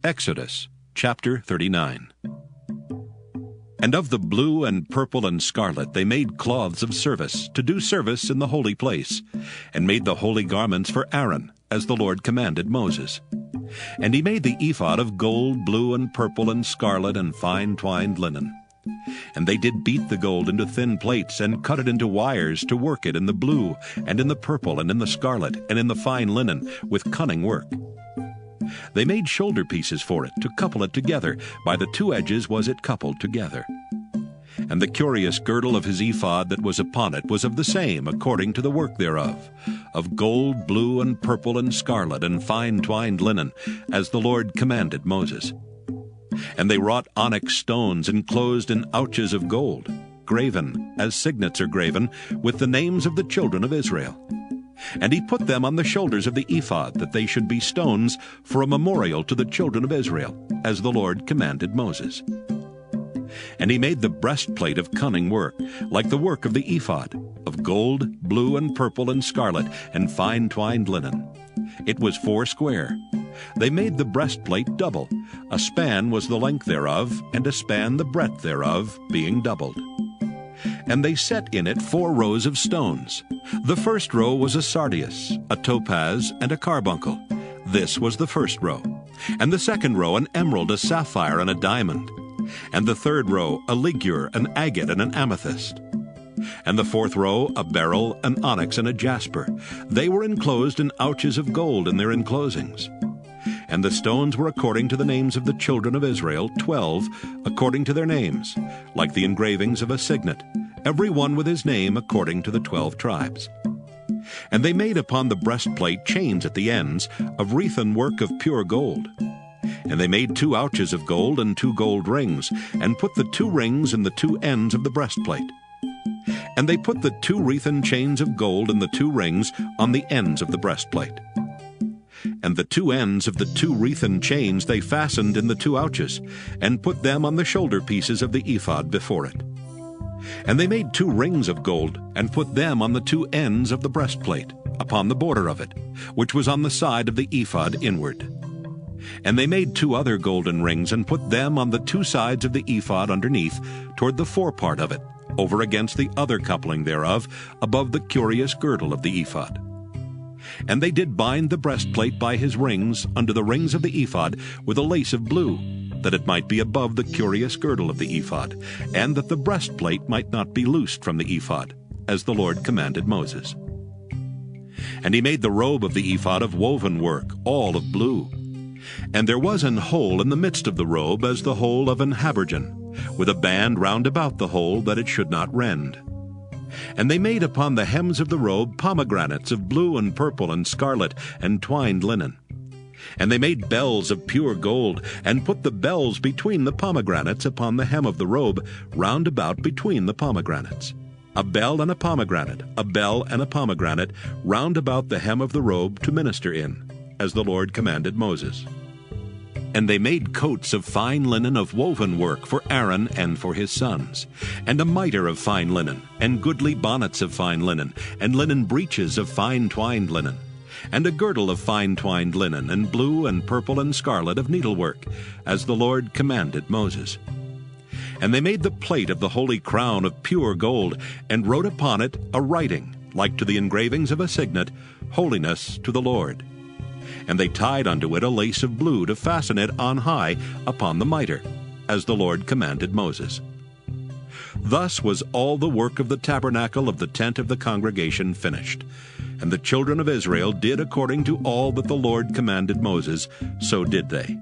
Exodus chapter 39. And of the blue and purple and scarlet they made cloths of service, to do service in the holy place, and made the holy garments for Aaron, as the Lord commanded Moses. And he made the ephod of gold, blue, and purple, and scarlet, and fine twined linen. And they did beat the gold into thin plates, and cut it into wires, to work it in the blue, and in the purple, and in the scarlet, and in the fine linen, with cunning work. They made shoulder pieces for it, to couple it together. By the two edges was it coupled together. And the curious girdle of his ephod that was upon it was of the same, according to the work thereof, of gold, blue, and purple, and scarlet, and fine twined linen, as the Lord commanded Moses. And they wrought onyx stones enclosed in ouches of gold, graven, as signets are graven, with the names of the children of Israel. And he put them on the shoulders of the ephod, that they should be stones for a memorial to the children of Israel, as the Lord commanded Moses. And he made the breastplate of cunning work, like the work of the ephod, of gold, blue, and purple, and scarlet, and fine twined linen. It was 4 square. They made the breastplate double. A span was the length thereof, and a span the breadth thereof, being doubled. And they set in it 4 rows of stones. The first row was a sardius, a topaz, and a carbuncle. This was the first row. And the second row an emerald, a sapphire, and a diamond. And the third row a ligure, an agate, and an amethyst. And the fourth row a beryl, an onyx, and a jasper. They were enclosed in ouches of gold in their enclosings. And the stones were according to the names of the children of Israel, 12, according to their names, like the engravings of a signet, every one with his name according to the 12 tribes. And they made upon the breastplate chains at the ends, of wreathen work of pure gold. And they made 2 ouches of gold and 2 gold rings, and put the 2 rings in the 2 ends of the breastplate. And they put the 2 wreathen chains of gold and the 2 rings on the ends of the breastplate. And the 2 ends of the 2 wreathen chains they fastened in the 2 ouches, and put them on the shoulder pieces of the ephod before it. And they made 2 rings of gold, and put them on the 2 ends of the breastplate, upon the border of it, which was on the side of the ephod inward. And they made 2 other golden rings, and put them on the 2 sides of the ephod underneath, toward the forepart of it, over against the other coupling thereof, above the curious girdle of the ephod. And they did bind the breastplate by his rings under the rings of the ephod with a lace of blue, that it might be above the curious girdle of the ephod, and that the breastplate might not be loosed from the ephod, as the Lord commanded Moses. And he made the robe of the ephod of woven work, all of blue. And there was an hole in the midst of the robe as the hole of an habergeon, with a band round about the hole, that it should not rend. And they made upon the hems of the robe pomegranates of blue and purple and scarlet, and twined linen. And they made bells of pure gold, and put the bells between the pomegranates upon the hem of the robe, round about between the pomegranates. A bell and a pomegranate, a bell and a pomegranate, round about the hem of the robe to minister in, as the Lord commanded Moses. And they made coats of fine linen of woven work for Aaron and for his sons, and a mitre of fine linen, and goodly bonnets of fine linen, and linen breeches of fine twined linen, and a girdle of fine twined linen, and blue and purple and scarlet of needlework, as the Lord commanded Moses. And they made the plate of the holy crown of pure gold, and wrote upon it a writing, like to the engravings of a signet, Holiness to the Lord. And they tied unto it a lace of blue to fasten it on high upon the mitre, as the Lord commanded Moses. Thus was all the work of the tabernacle of the tent of the congregation finished. And the children of Israel did according to all that the Lord commanded Moses, so did they.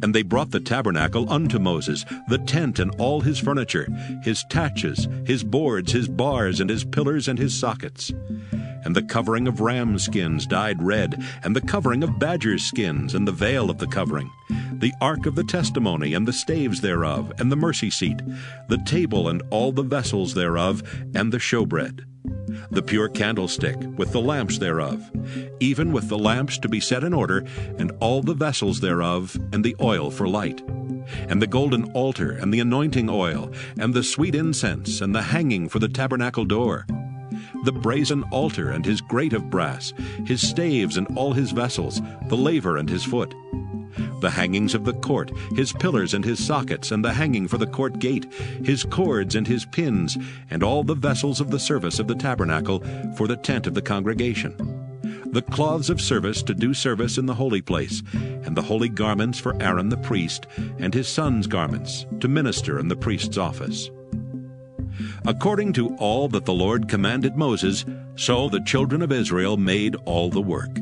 And they brought the tabernacle unto Moses, the tent and all his furniture, his taches, his boards, his bars, and his pillars, and his sockets. And the covering of ram skins dyed red, and the covering of badger skins, and the veil of the covering, the ark of the testimony, and the staves thereof, and the mercy seat, the table and all the vessels thereof, and the showbread, the pure candlestick with the lamps thereof, even with the lamps to be set in order, and all the vessels thereof, and the oil for light, and the golden altar, and the anointing oil, and the sweet incense, and the hanging for the tabernacle door, the brazen altar and his grate of brass, his staves and all his vessels, the laver and his foot, the hangings of the court, his pillars and his sockets, and the hanging for the court gate, his cords and his pins, and all the vessels of the service of the tabernacle for the tent of the congregation, the cloths of service to do service in the holy place, and the holy garments for Aaron the priest, and his sons' garments, to minister in the priest's office. According to all that the Lord commanded Moses, so the children of Israel made all the work.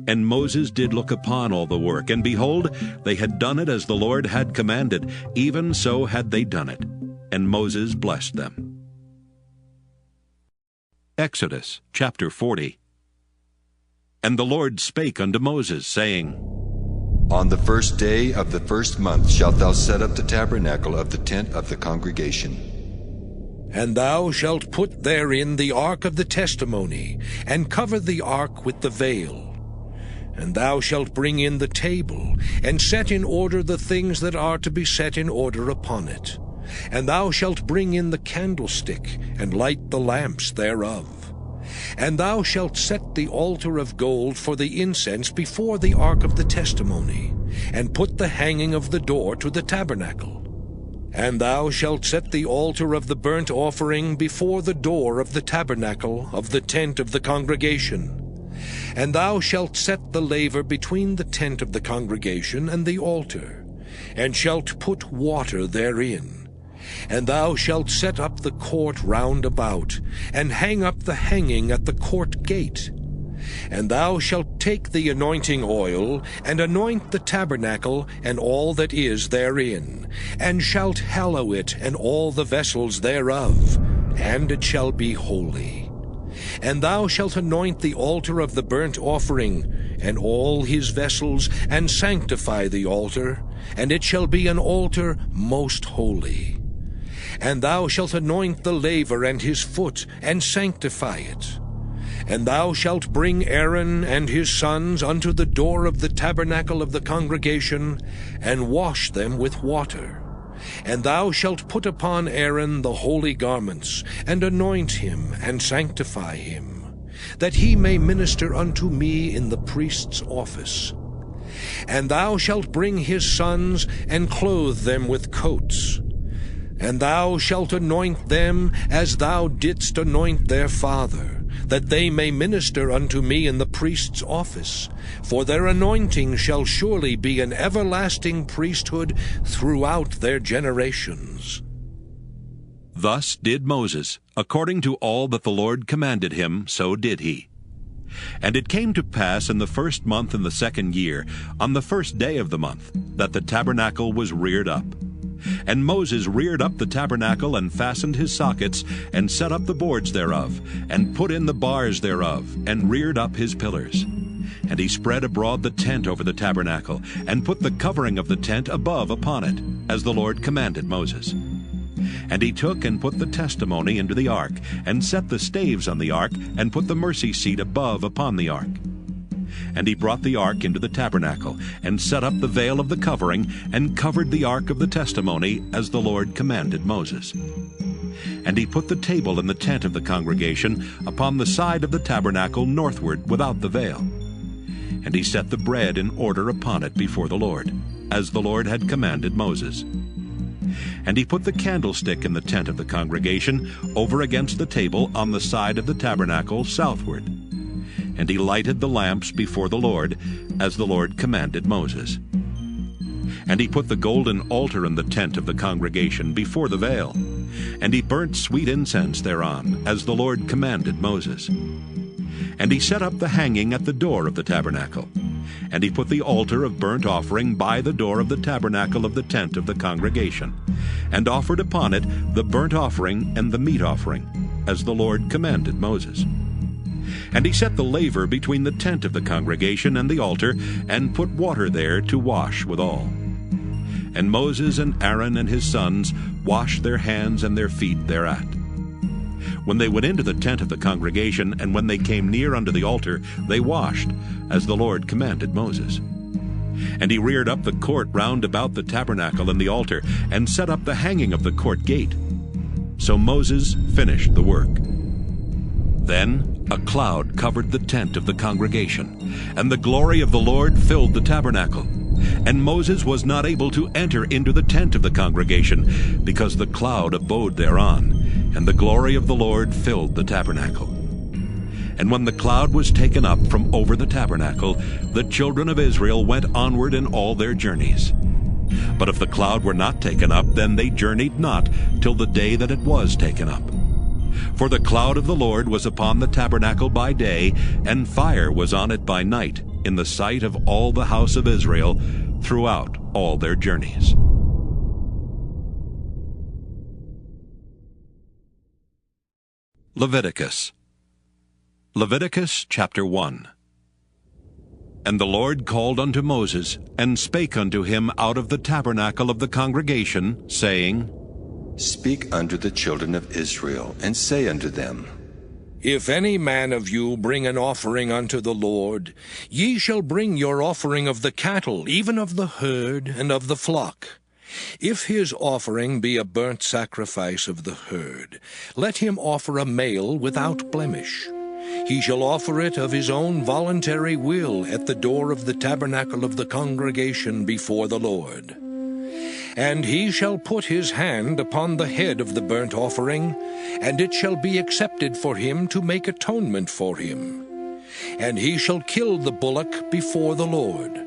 And Moses did look upon all the work, and behold, they had done it as the Lord had commanded, even so had they done it. And Moses blessed them. Exodus chapter 40. And the Lord spake unto Moses, saying, On the first day of the first month shalt thou set up the tabernacle of the tent of the congregation. And thou shalt put therein the ark of the testimony, and cover the ark with the veil. And thou shalt bring in the table, and set in order the things that are to be set in order upon it. And thou shalt bring in the candlestick, and light the lamps thereof. And thou shalt set the altar of gold for the incense before the ark of the testimony, and put the hanging of the door to the tabernacle. And thou shalt set the altar of the burnt offering before the door of the tabernacle of the tent of the congregation. And thou shalt set the laver between the tent of the congregation and the altar, and shalt put water therein. And thou shalt set up the court round about, and hang up the hanging at the court gate. And thou shalt take the anointing oil, and anoint the tabernacle and all that is therein, and shalt hallow it and all the vessels thereof, and it shall be holy. And thou shalt anoint the altar of the burnt offering, and all his vessels, and sanctify the altar, and it shall be an altar most holy. And thou shalt anoint the laver and his foot, and sanctify it. And thou shalt bring Aaron and his sons unto the door of the tabernacle of the congregation, and wash them with water. And thou shalt put upon Aaron the holy garments, and anoint him, and sanctify him, that he may minister unto me in the priest's office. And thou shalt bring his sons, and clothe them with coats. And thou shalt anoint them as thou didst anoint their father, that they may minister unto me in the priest's office. For their anointing shall surely be an everlasting priesthood throughout their generations. Thus did Moses, according to all that the Lord commanded him, so did he. And it came to pass in the first month in the second year, on the first day of the month, that the tabernacle was reared up. And Moses reared up the tabernacle, and fastened his sockets, and set up the boards thereof, and put in the bars thereof, and reared up his pillars. And he spread abroad the tent over the tabernacle, and put the covering of the tent above upon it, as the Lord commanded Moses. And he took and put the testimony into the ark, and set the staves on the ark, and put the mercy seat above upon the ark. And he brought the ark into the tabernacle, and set up the veil of the covering, and covered the ark of the testimony, as the Lord commanded Moses. And he put the table in the tent of the congregation upon the side of the tabernacle northward without the veil. And he set the bread in order upon it before the Lord, as the Lord had commanded Moses. And he put the candlestick in the tent of the congregation over against the table on the side of the tabernacle southward. And he lighted the lamps before the Lord, as the Lord commanded Moses. And he put the golden altar in the tent of the congregation before the veil. And he burnt sweet incense thereon, as the Lord commanded Moses. And he set up the hanging at the door of the tabernacle. And he put the altar of burnt offering by the door of the tabernacle of the tent of the congregation, and offered upon it the burnt offering and the meat offering, as the Lord commanded Moses. And he set the laver between the tent of the congregation and the altar, and put water there to wash withal. And Moses and Aaron and his sons washed their hands and their feet thereat. When they went into the tent of the congregation, and when they came near unto the altar, they washed, as the Lord commanded Moses. And he reared up the court round about the tabernacle and the altar, and set up the hanging of the court gate. So Moses finished the work. Then a cloud covered the tent of the congregation, and the glory of the Lord filled the tabernacle. And Moses was not able to enter into the tent of the congregation, because the cloud abode thereon, and the glory of the Lord filled the tabernacle. And when the cloud was taken up from over the tabernacle, the children of Israel went onward in all their journeys. But if the cloud were not taken up, then they journeyed not till the day that it was taken up. For the cloud of the Lord was upon the tabernacle by day, and fire was on it by night, in the sight of all the house of Israel, throughout all their journeys. Leviticus chapter 1. And the Lord called unto Moses, and spake unto him out of the tabernacle of the congregation, saying, Speak unto the children of Israel, and say unto them, If any man of you bring an offering unto the Lord, ye shall bring your offering of the cattle, even of the herd and of the flock. If his offering be a burnt sacrifice of the herd, let him offer a male without blemish. He shall offer it of his own voluntary will at the door of the tabernacle of the congregation before the Lord. And he shall put his hand upon the head of the burnt offering, and it shall be accepted for him to make atonement for him. And he shall kill the bullock before the Lord.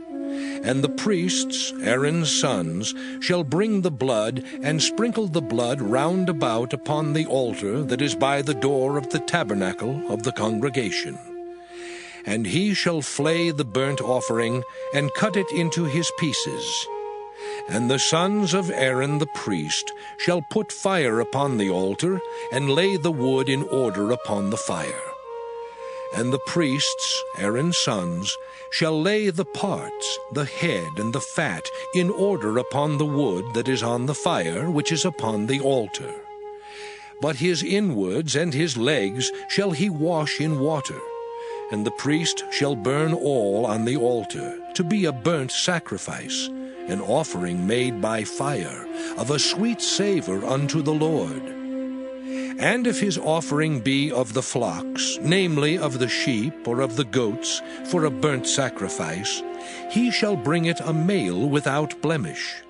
And the priests, Aaron's sons, shall bring the blood, and sprinkle the blood round about upon the altar that is by the door of the tabernacle of the congregation. And he shall flay the burnt offering, and cut it into his pieces. And the sons of Aaron the priest shall put fire upon the altar, and lay the wood in order upon the fire. And the priests, Aaron's sons, shall lay the parts, the head and the fat, in order upon the wood that is on the fire, which is upon the altar. But his inwards and his legs shall he wash in water, and the priest shall burn all on the altar, to be a burnt sacrifice, an offering made by fire, of a sweet savor unto the Lord. And if his offering be of the flocks, namely of the sheep or of the goats, for a burnt sacrifice, he shall bring it a male without blemish.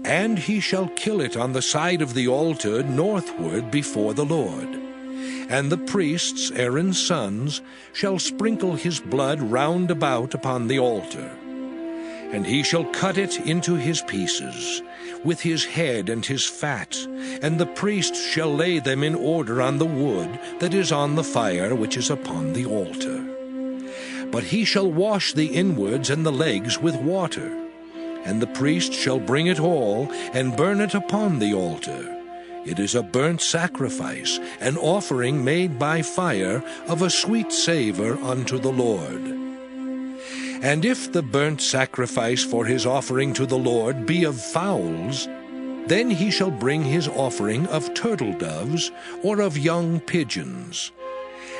And he shall kill it on the side of the altar northward before the Lord. And the priests, Aaron's sons, shall sprinkle his blood round about upon the altar. And he shall cut it into his pieces, with his head and his fat, and the priest shall lay them in order on the wood that is on the fire which is upon the altar. But he shall wash the inwards and the legs with water, and the priest shall bring it all, and burn it upon the altar. It is a burnt sacrifice, an offering made by fire, of a sweet savor unto the Lord. And if the burnt sacrifice for his offering to the Lord be of fowls, then he shall bring his offering of turtle doves, or of young pigeons.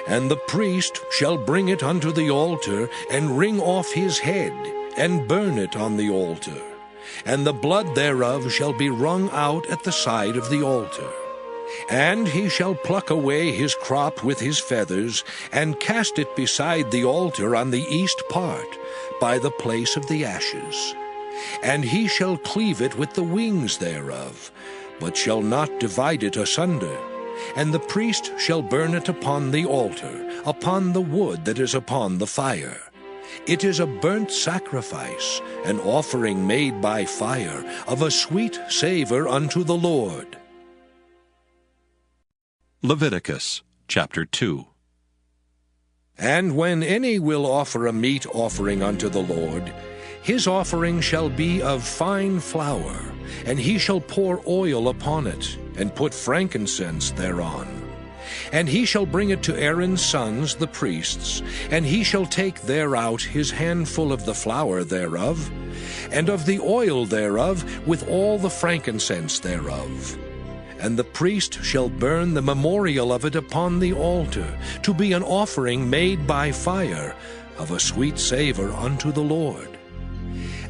And the priest shall bring it unto the altar, and wring off his head, and burn it on the altar. And the blood thereof shall be wrung out at the side of the altar. And he shall pluck away his crop with his feathers, and cast it beside the altar on the east part, by the place of the ashes. And he shall cleave it with the wings thereof, but shall not divide it asunder. And the priest shall burn it upon the altar, upon the wood that is upon the fire. It is a burnt sacrifice, an offering made by fire, of a sweet savor unto the Lord. Leviticus chapter 2. And when any will offer a meat offering unto the Lord, his offering shall be of fine flour, and he shall pour oil upon it, and put frankincense thereon. And he shall bring it to Aaron's sons the priests, and he shall take thereout his handful of the flour thereof, and of the oil thereof, with all the frankincense thereof. And the priest shall burn the memorial of it upon the altar, to be an offering made by fire, of a sweet savor unto the Lord.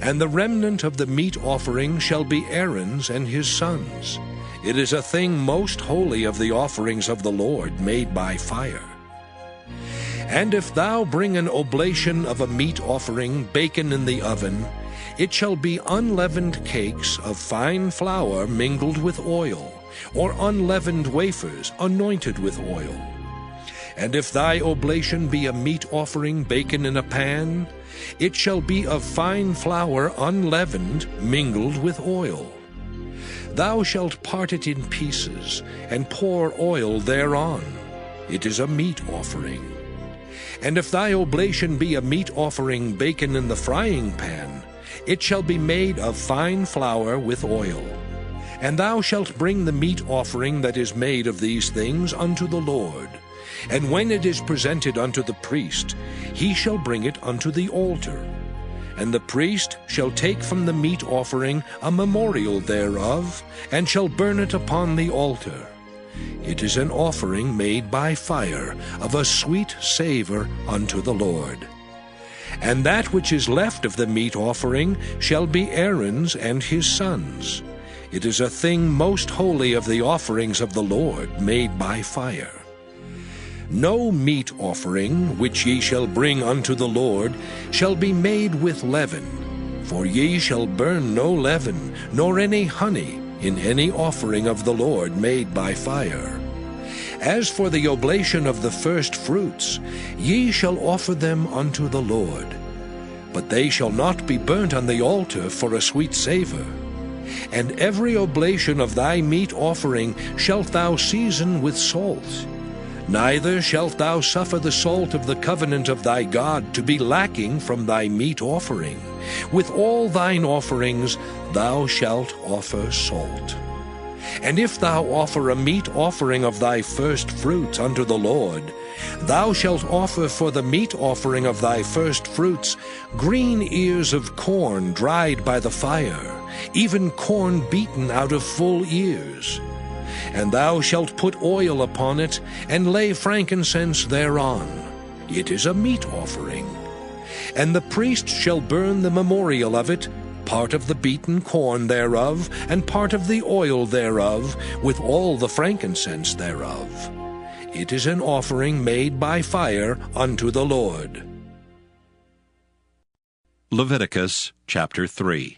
And the remnant of the meat offering shall be Aaron's and his sons. It is a thing most holy of the offerings of the Lord made by fire. And if thou bring an oblation of a meat offering baken in the oven, it shall be unleavened cakes of fine flour mingled with oil, or unleavened wafers anointed with oil. And if thy oblation be a meat offering baken in a pan, it shall be of fine flour unleavened mingled with oil. Thou shalt part it in pieces, and pour oil thereon. It is a meat offering. And if thy oblation be a meat offering baken in the frying pan, it shall be made of fine flour with oil. And thou shalt bring the meat offering that is made of these things unto the Lord. And when it is presented unto the priest, he shall bring it unto the altar. And the priest shall take from the meat offering a memorial thereof, and shall burn it upon the altar. It is an offering made by fire, of a sweet savor unto the Lord. And that which is left of the meat offering shall be Aaron's and his sons'. It is a thing most holy of the offerings of the Lord, made by fire. No meat offering which ye shall bring unto the Lord shall be made with leaven, for ye shall burn no leaven, nor any honey, in any offering of the Lord made by fire. As for the oblation of the first fruits, ye shall offer them unto the Lord. But they shall not be burnt on the altar for a sweet savor. And every oblation of thy meat offering shalt thou season with salt. Neither shalt thou suffer the salt of the covenant of thy God to be lacking from thy meat offering. With all thine offerings thou shalt offer salt. And if thou offer a meat offering of thy first fruits unto the Lord, thou shalt offer for the meat offering of thy first fruits green ears of corn dried by the fire, even corn beaten out of full ears. And thou shalt put oil upon it, and lay frankincense thereon. It is a meat offering. And the priest shall burn the memorial of it, part of the beaten corn thereof, and part of the oil thereof, with all the frankincense thereof. It is an offering made by fire unto the Lord. Leviticus chapter 3.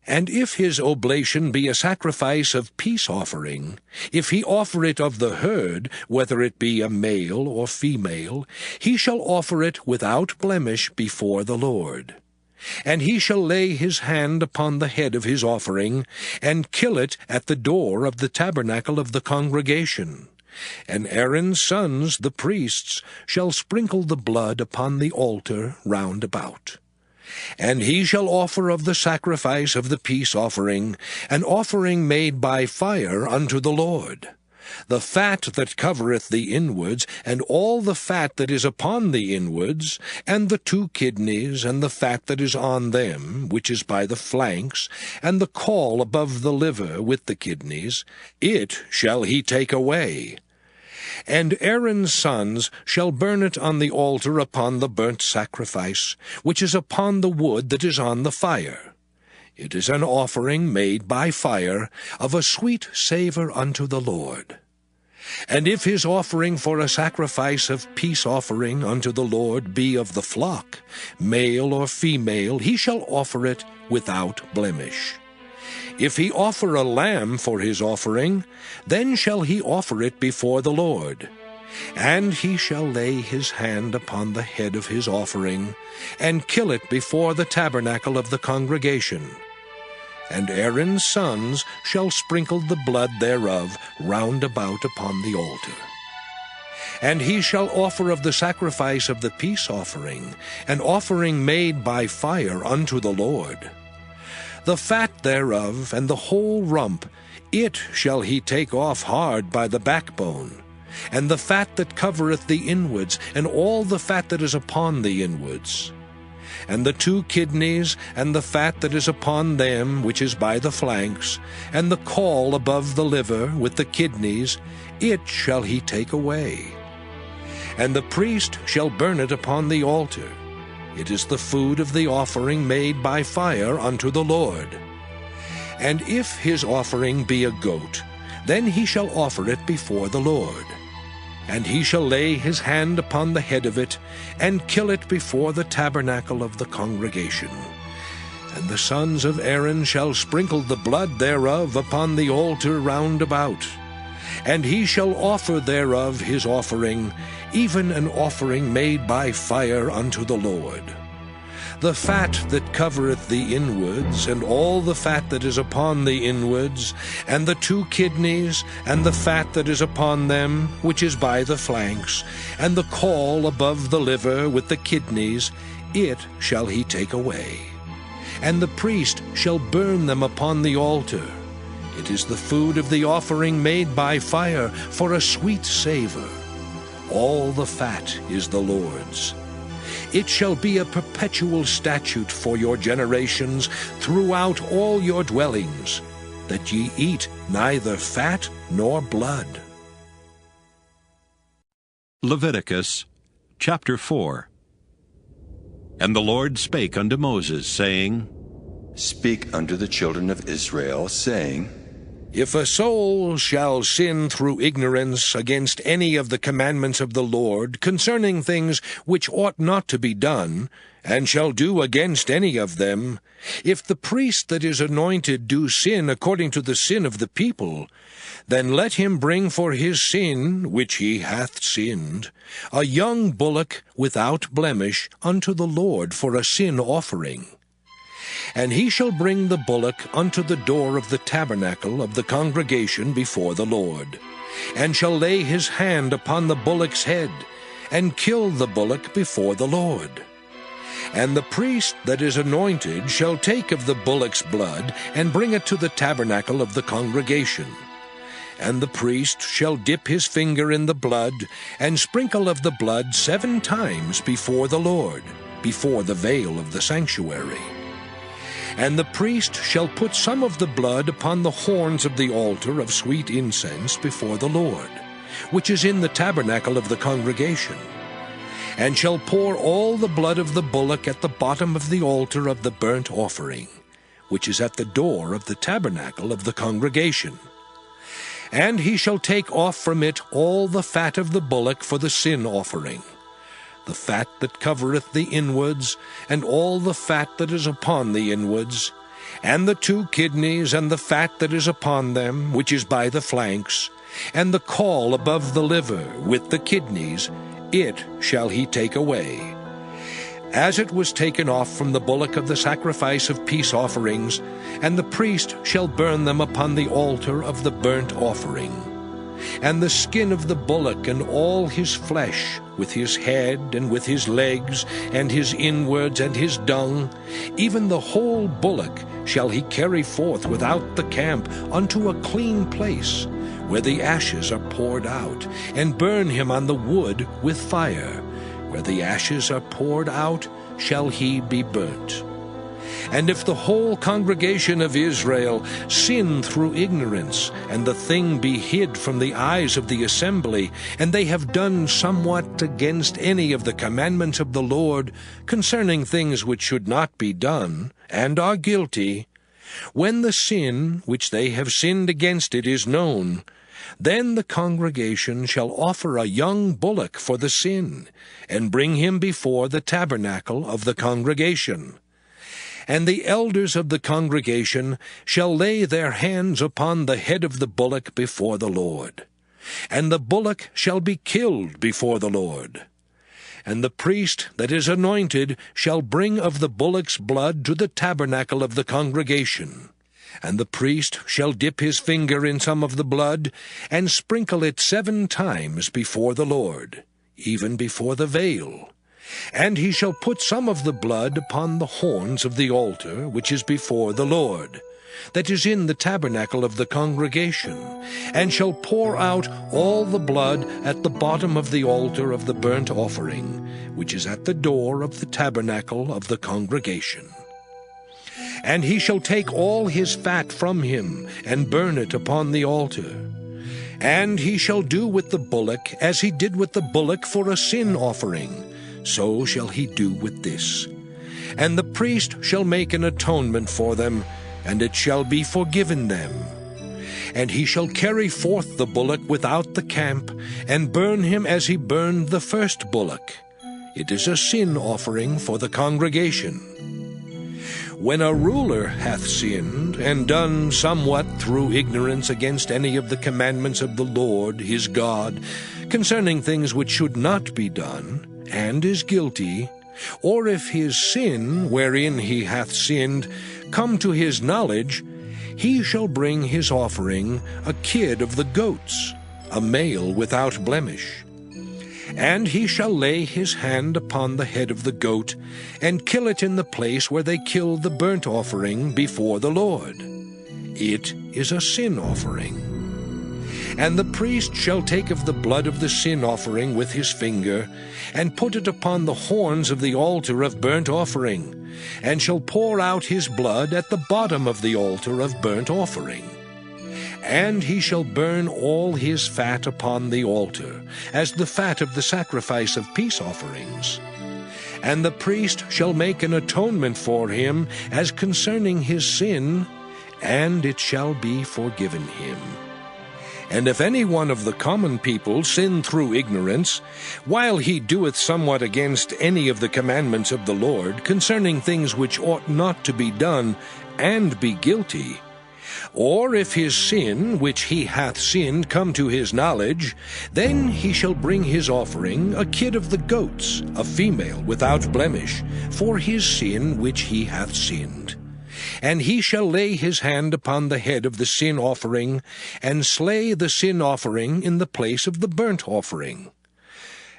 And if his oblation be a sacrifice of peace offering, if he offer it of the herd, whether it be a male or female, he shall offer it without blemish before the Lord. And he shall lay his hand upon the head of his offering, and kill it at the door of the tabernacle of the congregation. And Aaron's sons, the priests, shall sprinkle the blood upon the altar round about. And he shall offer of the sacrifice of the peace offering, an offering made by fire unto the Lord. The fat that covereth the inwards, and all the fat that is upon the inwards, and the 2 kidneys, and the fat that is on them, which is by the flanks, and the caul above the liver with the kidneys, it shall he take away. And Aaron's sons shall burn it on the altar upon the burnt sacrifice, which is upon the wood that is on the fire. It is an offering made by fire, of a sweet savor unto the Lord. And if his offering for a sacrifice of peace offering unto the Lord be of the flock, male or female, he shall offer it without blemish. If he offer a lamb for his offering, then shall he offer it before the Lord. And he shall lay his hand upon the head of his offering, and kill it before the tabernacle of the congregation. And Aaron's sons shall sprinkle the blood thereof round about upon the altar. And he shall offer of the sacrifice of the peace offering, an offering made by fire unto the Lord. The fat thereof, and the whole rump, it shall he take off hard by the backbone, and the fat that covereth the inwards, and all the fat that is upon the inwards. And the 2 kidneys, and the fat that is upon them, which is by the flanks, and the caul above the liver with the kidneys, it shall he take away. And the priest shall burn it upon the altar. It is the food of the offering made by fire unto the Lord. And if his offering be a goat, then he shall offer it before the Lord. And he shall lay his hand upon the head of it, and kill it before the tabernacle of the congregation. And the sons of Aaron shall sprinkle the blood thereof upon the altar round about. And he shall offer thereof his offering, even an offering made by fire unto the Lord. The fat that covereth the inwards, and all the fat that is upon the inwards, and the 2 kidneys, and the fat that is upon them, which is by the flanks, and the caul above the liver with the kidneys, it shall he take away. And the priest shall burn them upon the altar. It is the food of the offering made by fire, for a sweet savor. All the fat is the Lord's. It shall be a perpetual statute for your generations throughout all your dwellings, that ye eat neither fat nor blood. Leviticus chapter 4. And the Lord spake unto Moses, saying, Speak unto the children of Israel, saying, If a soul shall sin through ignorance against any of the commandments of the Lord concerning things which ought not to be done, and shall do against any of them, if the priest that is anointed do sin according to the sin of the people, then let him bring for his sin, which he hath sinned, a young bullock without blemish unto the Lord for a sin offering. And he shall bring the bullock unto the door of the tabernacle of the congregation before the Lord, and shall lay his hand upon the bullock's head, and kill the bullock before the Lord. And the priest that is anointed shall take of the bullock's blood, and bring it to the tabernacle of the congregation. And the priest shall dip his finger in the blood, and sprinkle of the blood 7 times before the Lord, before the veil of the sanctuary. And the priest shall put some of the blood upon the horns of the altar of sweet incense before the Lord, which is in the tabernacle of the congregation, and shall pour all the blood of the bullock at the bottom of the altar of the burnt offering, which is at the door of the tabernacle of the congregation. And he shall take off from it all the fat of the bullock for the sin offering, the fat that covereth the inwards, and all the fat that is upon the inwards, and the 2 kidneys, and the fat that is upon them, which is by the flanks, and the caul above the liver with the kidneys, it shall he take away. As it was taken off from the bullock of the sacrifice of peace offerings, and the priest shall burn them upon the altar of the burnt offering. And the skin of the bullock and all his flesh, with his head and with his legs and his inwards and his dung, even the whole bullock shall he carry forth without the camp unto a clean place, where the ashes are poured out, and burn him on the wood with fire. Where the ashes are poured out shall he be burnt. And if the whole congregation of Israel sin through ignorance, and the thing be hid from the eyes of the assembly, and they have done somewhat against any of the commandments of the Lord concerning things which should not be done, and are guilty, when the sin which they have sinned against it is known, then the congregation shall offer a young bullock for the sin, and bring him before the tabernacle of the congregation. And the elders of the congregation shall lay their hands upon the head of the bullock before the Lord. And the bullock shall be killed before the Lord. And the priest that is anointed shall bring of the bullock's blood to the tabernacle of the congregation. And the priest shall dip his finger in some of the blood, and sprinkle it 7 times before the Lord, even before the veil. And he shall put some of the blood upon the horns of the altar which is before the Lord, that is in the tabernacle of the congregation, and shall pour out all the blood at the bottom of the altar of the burnt offering, which is at the door of the tabernacle of the congregation. And he shall take all his fat from him, and burn it upon the altar. And he shall do with the bullock as he did with the bullock for a sin offering, so shall he do with this. And the priest shall make an atonement for them, and it shall be forgiven them. And he shall carry forth the bullock without the camp, and burn him as he burned the first bullock. It is a sin offering for the congregation. When a ruler hath sinned, and done somewhat through ignorance against any of the commandments of the Lord his God, concerning things which should not be done, and is guilty, or if his sin, wherein he hath sinned, come to his knowledge, he shall bring his offering, a kid of the goats, a male without blemish. And he shall lay his hand upon the head of the goat, and kill it in the place where they kill the burnt offering before the Lord. It is a sin offering. And the priest shall take of the blood of the sin offering with his finger, and put it upon the horns of the altar of burnt offering, and shall pour out his blood at the bottom of the altar of burnt offering. And he shall burn all his fat upon the altar, as the fat of the sacrifice of peace offerings. And the priest shall make an atonement for him as concerning his sin, and it shall be forgiven him. And if any one of the common people sin through ignorance, while he doeth somewhat against any of the commandments of the Lord, concerning things which ought not to be done, and be guilty, or if his sin which he hath sinned come to his knowledge, then he shall bring his offering, a kid of the goats, a female without blemish, for his sin which he hath sinned. And he shall lay his hand upon the head of the sin offering, and slay the sin offering in the place of the burnt offering.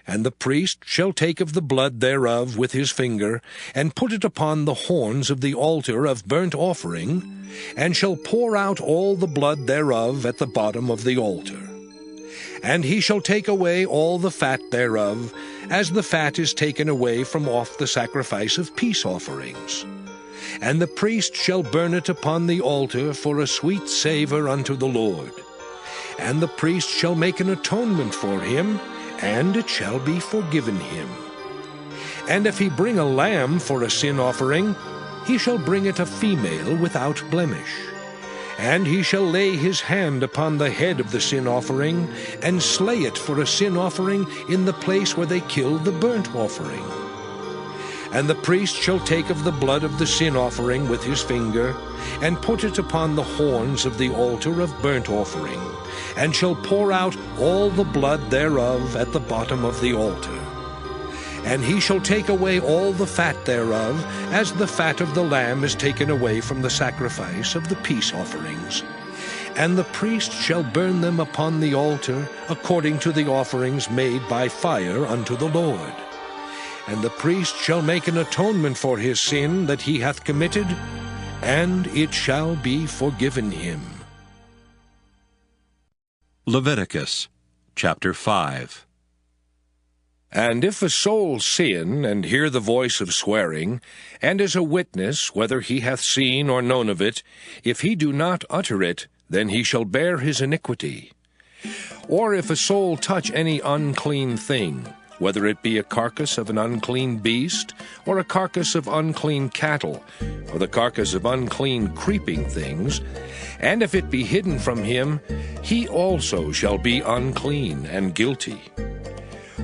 And the priest shall take of the blood thereof with his finger, and put it upon the horns of the altar of burnt offering, and shall pour out all the blood thereof at the bottom of the altar. And he shall take away all the fat thereof, as the fat is taken away from off the sacrifice of peace offerings. And the priest shall burn it upon the altar for a sweet savour unto the Lord. And the priest shall make an atonement for him, and it shall be forgiven him. And if he bring a lamb for a sin offering, he shall bring it a female without blemish. And he shall lay his hand upon the head of the sin offering, and slay it for a sin offering in the place where they kill the burnt offering. And the priest shall take of the blood of the sin offering with his finger, and put it upon the horns of the altar of burnt offering, and shall pour out all the blood thereof at the bottom of the altar. And he shall take away all the fat thereof, as the fat of the lamb is taken away from the sacrifice of the peace offerings. And the priest shall burn them upon the altar, according to the offerings made by fire unto the Lord. And the priest shall make an atonement for his sin that he hath committed, and it shall be forgiven him. Leviticus chapter 5. And if a soul sin, and hear the voice of swearing, and is a witness, whether he hath seen or known of it, if he do not utter it, then he shall bear his iniquity. Or if a soul touch any unclean thing, whether it be a carcass of an unclean beast, or a carcass of unclean cattle, or the carcass of unclean creeping things, and if it be hidden from him, he also shall be unclean and guilty.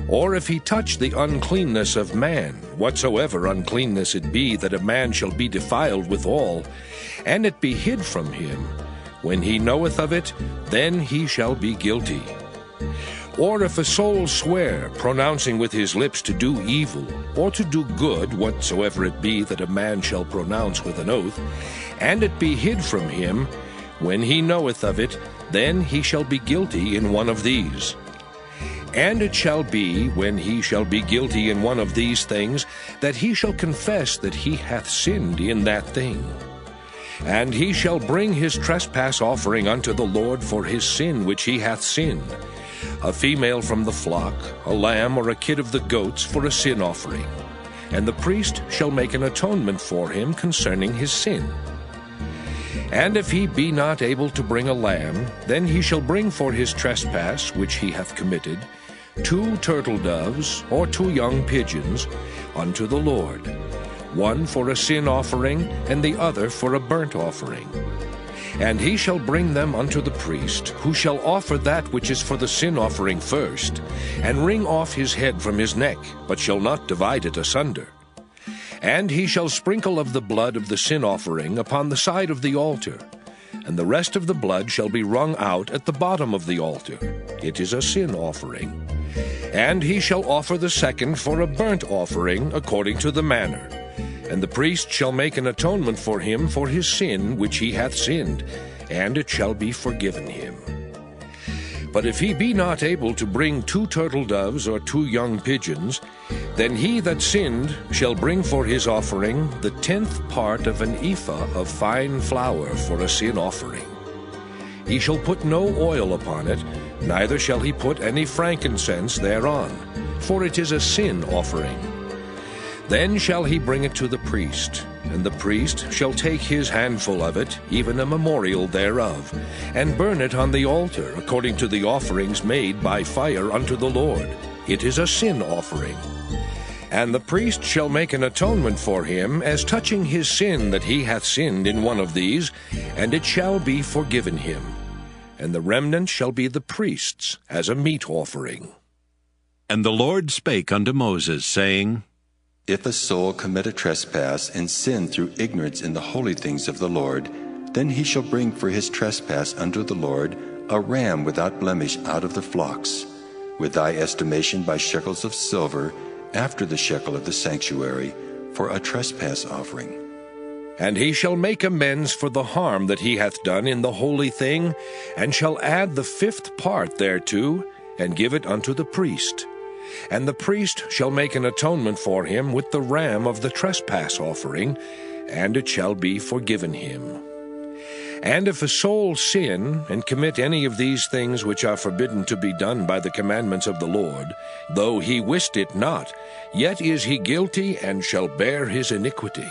Or if he touch the uncleanness of man, whatsoever uncleanness it be, that a man shall be defiled withal, and it be hid from him, when he knoweth of it, then he shall be guilty. Or if a soul swear, pronouncing with his lips to do evil, or to do good, whatsoever it be that a man shall pronounce with an oath, and it be hid from him, when he knoweth of it, then he shall be guilty in one of these. And it shall be, when he shall be guilty in one of these things, that he shall confess that he hath sinned in that thing. And he shall bring his trespass offering unto the Lord for his sin which he hath sinned, a female from the flock, a lamb or a kid of the goats for a sin offering. And the priest shall make an atonement for him concerning his sin. And if he be not able to bring a lamb, then he shall bring for his trespass which he hath committed 2 turtle doves or 2 young pigeons unto the Lord, one for a sin offering and the other for a burnt offering. And he shall bring them unto the priest, who shall offer that which is for the sin offering first, and wring off his head from his neck, but shall not divide it asunder. And he shall sprinkle of the blood of the sin offering upon the side of the altar, and the rest of the blood shall be wrung out at the bottom of the altar. It is a sin offering. And he shall offer the second for a burnt offering according to the manner. And the priest shall make an atonement for him for his sin which he hath sinned, and it shall be forgiven him. But if he be not able to bring 2 turtle doves or 2 young pigeons, then he that sinned shall bring for his offering the 10th part of an ephah of fine flour for a sin offering. He shall put no oil upon it, neither shall he put any frankincense thereon, for it is a sin offering. Then shall he bring it to the priest, and the priest shall take his handful of it, even a memorial thereof, and burn it on the altar according to the offerings made by fire unto the Lord. It is a sin offering. And the priest shall make an atonement for him as touching his sin that he hath sinned in one of these, and it shall be forgiven him. And the remnant shall be the priest's as a meat offering. And the Lord spake unto Moses, saying, If a soul commit a trespass and sin through ignorance in the holy things of the Lord, then he shall bring for his trespass unto the Lord a ram without blemish out of the flocks, with thy estimation by shekels of silver, after the shekel of the sanctuary, for a trespass offering. And he shall make amends for the harm that he hath done in the holy thing, and shall add the 5th part thereto, and give it unto the priest. And the priest shall make an atonement for him with the ram of the trespass offering, and it shall be forgiven him. And if a soul sin, and commit any of these things which are forbidden to be done by the commandments of the Lord, though he wist it not, yet is he guilty, and shall bear his iniquity.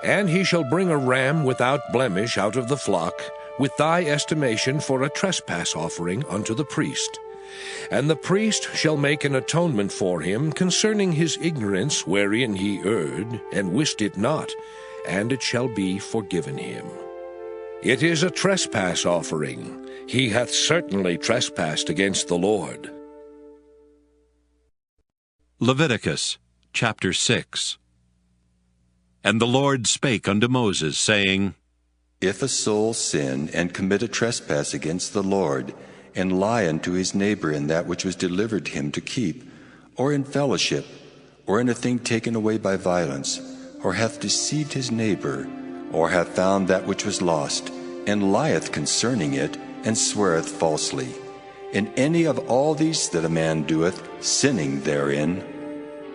And he shall bring a ram without blemish out of the flock, with thy estimation for a trespass offering unto the priest. And the priest shall make an atonement for him concerning his ignorance wherein he erred, and wist it not, and it shall be forgiven him. It is a trespass offering. He hath certainly trespassed against the Lord. Leviticus chapter 6. And the Lord spake unto Moses, saying, If a soul sin and commit a trespass against the Lord, and lie unto his neighbor in that which was delivered him to keep, or in fellowship, or in a thing taken away by violence, or hath deceived his neighbor, or hath found that which was lost, and lieth concerning it, and sweareth falsely, in any of all these that a man doeth, sinning therein,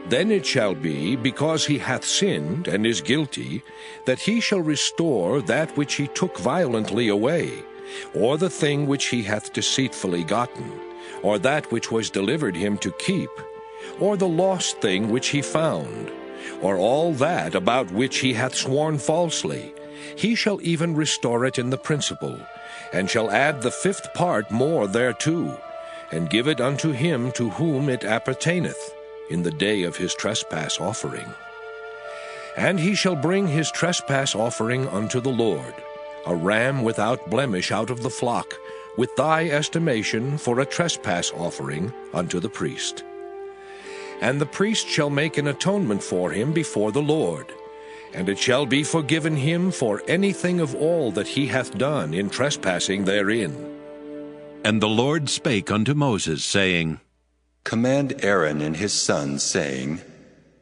then it shall be, because he hath sinned and is guilty, that he shall restore that which he took violently away, or the thing which he hath deceitfully gotten, or that which was delivered him to keep, or the lost thing which he found, or all that about which he hath sworn falsely. He shall even restore it in the principal, and shall add the 5th part more thereto, and give it unto him to whom it appertaineth, in the day of his trespass offering. And he shall bring his trespass offering unto the Lord, a ram without blemish out of the flock, with thy estimation for a trespass offering unto the priest. And the priest shall make an atonement for him before the Lord, and it shall be forgiven him for anything of all that he hath done in trespassing therein. And the Lord spake unto Moses, saying, Command Aaron and his sons, saying,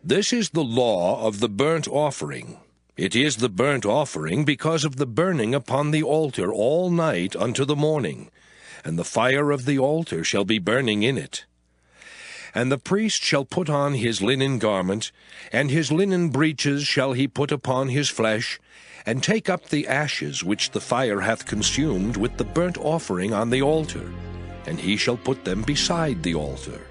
This is the law of the burnt offering. It is the burnt offering because of the burning upon the altar all night unto the morning, and the fire of the altar shall be burning in it. And the priest shall put on his linen garment, and his linen breeches shall he put upon his flesh, and take up the ashes which the fire hath consumed with the burnt offering on the altar, and he shall put them beside the altar.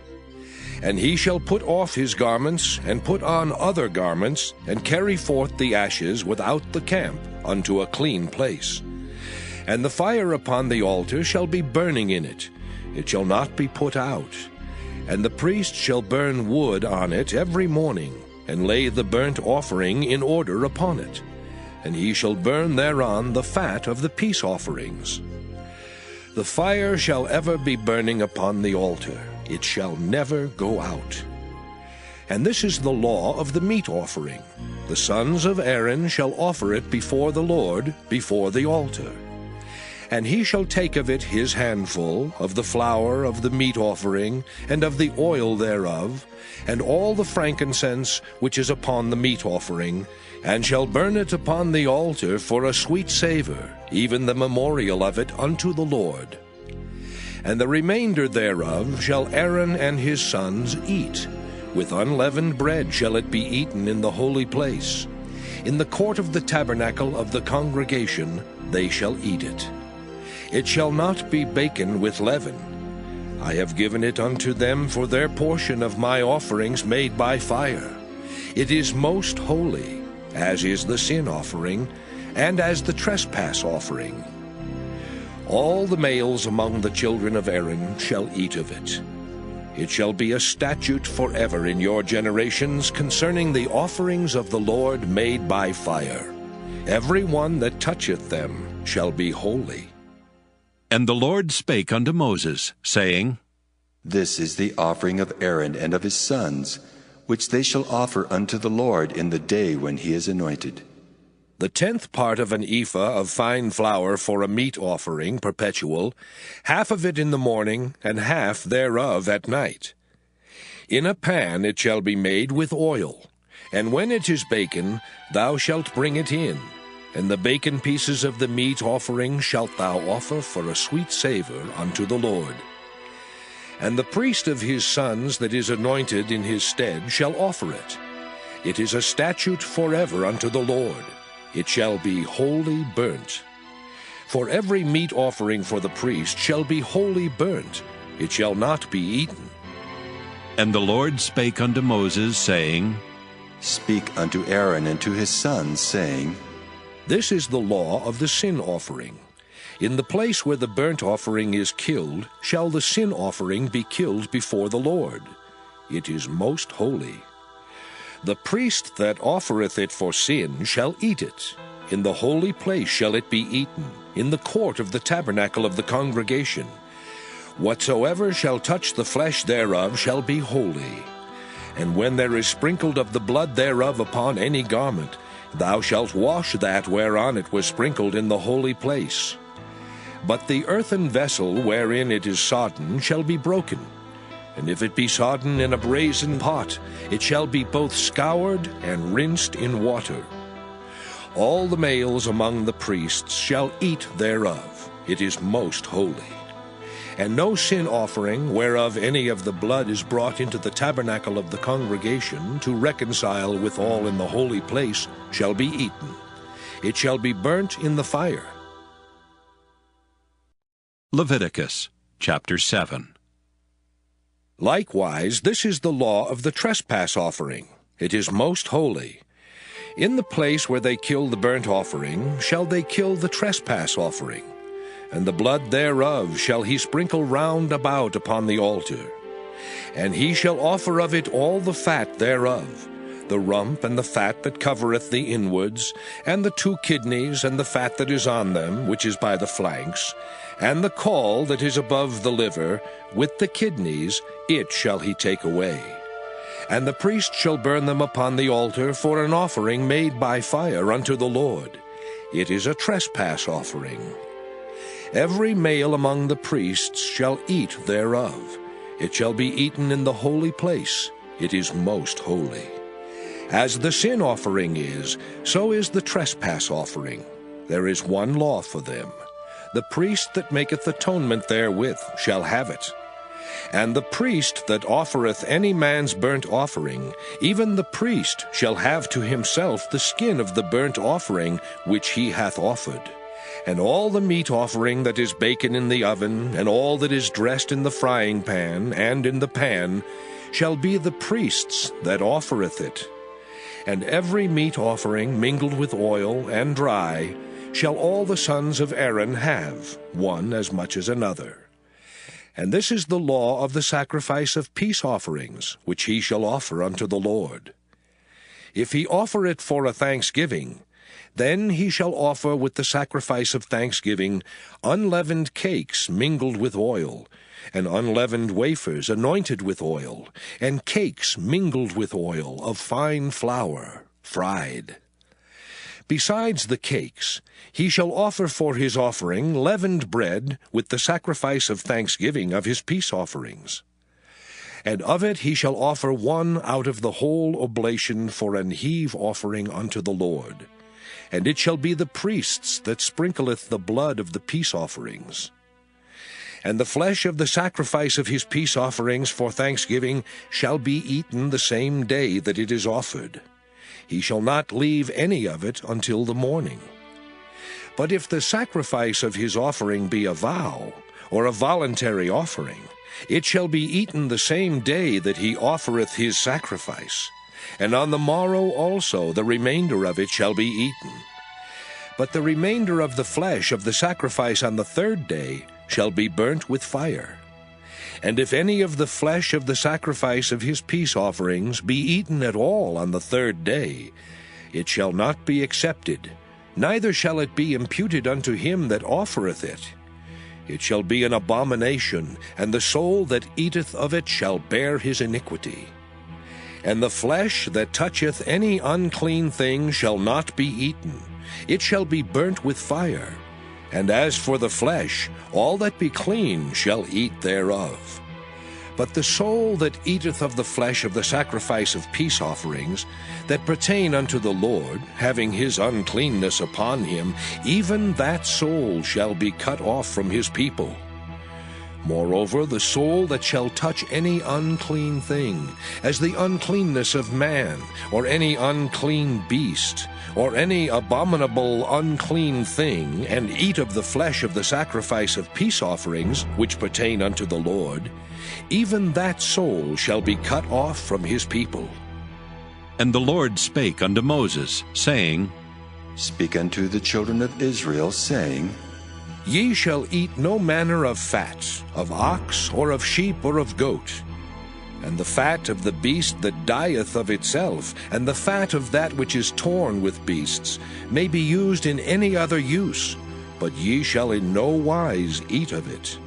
And he shall put off his garments, and put on other garments, and carry forth the ashes without the camp unto a clean place. And the fire upon the altar shall be burning in it, it shall not be put out. And the priest shall burn wood on it every morning, and lay the burnt offering in order upon it. and he shall burn thereon the fat of the peace offerings. The fire shall ever be burning upon the altar, it shall never go out. And this is the law of the meat offering. The sons of Aaron shall offer it before the Lord, before the altar. And he shall take of it his handful, of the flour of the meat offering, and of the oil thereof, and all the frankincense which is upon the meat offering, and shall burn it upon the altar for a sweet savour, even the memorial of it unto the Lord. And the remainder thereof shall Aaron and his sons eat. With unleavened bread shall it be eaten in the holy place. In the court of the tabernacle of the congregation they shall eat it. It shall not be baken with leaven. I have given it unto them for their portion of my offerings made by fire. It is most holy, as is the sin offering, and as the trespass offering. All the males among the children of Aaron shall eat of it. It shall be a statute forever in your generations concerning the offerings of the Lord made by fire. Every one that toucheth them shall be holy. And the Lord spake unto Moses, saying, This is the offering of Aaron and of his sons, which they shall offer unto the Lord in the day when he is anointed. The 10th part of an ephah of fine flour for a meat offering perpetual, half of it in the morning, and half thereof at night. In a pan it shall be made with oil, and when it is baken, thou shalt bring it in. And the baken pieces of the meat offering shalt thou offer for a sweet savour unto the Lord. And the priest of his sons that is anointed in his stead shall offer it. It is a statute forever unto the Lord. It shall be wholly burnt. For every meat offering for the priest shall be wholly burnt. It shall not be eaten. And the Lord spake unto Moses, saying, Speak unto Aaron and to his sons, saying, This is the law of the sin offering. In the place where the burnt offering is killed, shall the sin offering be killed before the Lord. It is most holy. The priest that offereth it for sin shall eat it. In the holy place shall it be eaten, in the court of the tabernacle of the congregation. Whatsoever shall touch the flesh thereof shall be holy. And when there is sprinkled of the blood thereof upon any garment, thou shalt wash that whereon it was sprinkled in the holy place. But the earthen vessel wherein it is sodden shall be broken. And if it be sodden in a brazen pot, it shall be both scoured and rinsed in water. All the males among the priests shall eat thereof. It is most holy. And no sin offering, whereof any of the blood is brought into the tabernacle of the congregation to reconcile with all in the holy place, shall be eaten. It shall be burnt in the fire. Leviticus chapter 7. Likewise, this is the law of the trespass offering. It is most holy. In the place where they kill the burnt offering shall they kill the trespass offering, and the blood thereof shall he sprinkle round about upon the altar. And he shall offer of it all the fat thereof, the rump and the fat that covereth the inwards, and the 2 kidneys and the fat that is on them, which is by the flanks, and the caul that is above the liver, with the kidneys, it shall he take away. And the priest shall burn them upon the altar for an offering made by fire unto the Lord. It is a trespass offering. Every male among the priests shall eat thereof. It shall be eaten in the holy place. It is most holy. As the sin offering is, so is the trespass offering. There is one law for them. The priest that maketh atonement therewith shall have it. And the priest that offereth any man's burnt offering, even the priest shall have to himself the skin of the burnt offering which he hath offered. And all the meat offering that is baken in the oven, and all that is dressed in the frying pan and in the pan, shall be the priest's that offereth it. And every meat offering mingled with oil and dry shall all the sons of Aaron have, one as much as another. And this is the law of the sacrifice of peace offerings, which he shall offer unto the Lord. If he offer it for a thanksgiving, Then he shall offer with the sacrifice of thanksgiving unleavened cakes mingled with oil, and unleavened wafers anointed with oil, and cakes mingled with oil of fine flour, fried. Besides the cakes, he shall offer for his offering leavened bread with the sacrifice of thanksgiving of his peace offerings. And of it he shall offer one out of the whole oblation for an heave offering unto the Lord. And it shall be the priest's that sprinkleth the blood of the peace offerings. And the flesh of the sacrifice of his peace offerings for thanksgiving shall be eaten the same day that it is offered. He shall not leave any of it until the morning. But if the sacrifice of his offering be a vow, or a voluntary offering, it shall be eaten the same day that he offereth his sacrifice, and on the morrow also the remainder of it shall be eaten. But the remainder of the flesh of the sacrifice on the third day shall be burnt with fire. And if any of the flesh of the sacrifice of his peace offerings be eaten at all on the third day, it shall not be accepted, neither shall it be imputed unto him that offereth it. It shall be an abomination, and the soul that eateth of it shall bear his iniquity. And the flesh that toucheth any unclean thing shall not be eaten, it shall be burnt with fire. And as for the flesh, all that be clean shall eat thereof. But the soul that eateth of the flesh of the sacrifice of peace offerings, that pertain unto the Lord, having his uncleanness upon him, even that soul shall be cut off from his people. Moreover, the soul that shall touch any unclean thing, as the uncleanness of man, or any unclean beast, or any abominable unclean thing, and eat of the flesh of the sacrifice of peace offerings, which pertain unto the Lord, even that soul shall be cut off from his people. And the Lord spake unto Moses, saying, Speak unto the children of Israel, saying, Ye shall eat no manner of fat, of ox, or of sheep, or of goat. And the fat of the beast that dieth of itself, and the fat of that which is torn with beasts, may be used in any other use, but ye shall in no wise eat of it.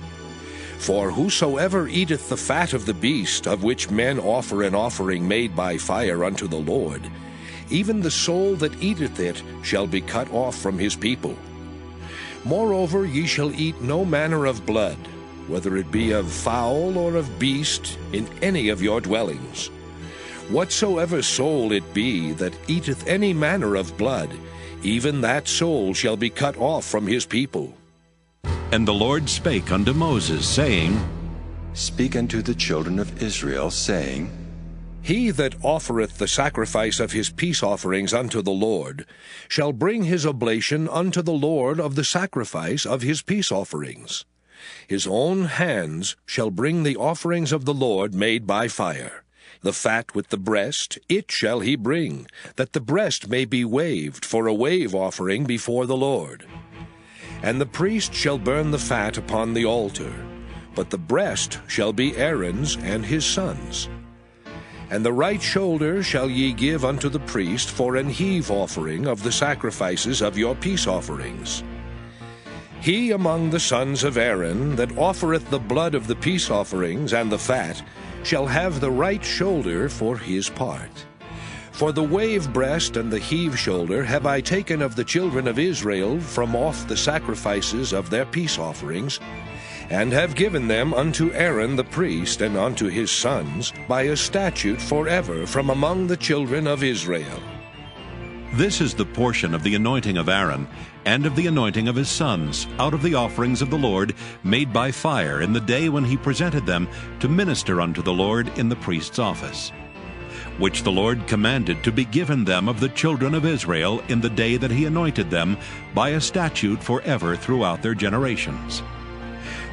For whosoever eateth the fat of the beast, of which men offer an offering made by fire unto the Lord, even the soul that eateth it shall be cut off from his people. Moreover, ye shall eat no manner of blood, whether it be of fowl or of beast, in any of your dwellings. Whatsoever soul it be that eateth any manner of blood, even that soul shall be cut off from his people. And the Lord spake unto Moses, saying, Speak unto the children of Israel, saying, He that offereth the sacrifice of his peace offerings unto the Lord shall bring his oblation unto the Lord of the sacrifice of his peace offerings. His own hands shall bring the offerings of the Lord made by fire. The fat with the breast, it shall he bring, that the breast may be waved for a wave offering before the Lord. And the priest shall burn the fat upon the altar, but the breast shall be Aaron's and his sons'. And the right shoulder shall ye give unto the priest for an heave offering of the sacrifices of your peace offerings. He among the sons of Aaron that offereth the blood of the peace offerings and the fat shall have the right shoulder for his part. For the wave breast and the heave shoulder have I taken of the children of Israel from off the sacrifices of their peace offerings, and have given them unto Aaron the priest and unto his sons by a statute forever from among the children of Israel. This is the portion of the anointing of Aaron, and of the anointing of his sons, out of the offerings of the Lord, made by fire in the day when he presented them to minister unto the Lord in the priest's office, which the Lord commanded to be given them of the children of Israel in the day that he anointed them, by a statute forever throughout their generations.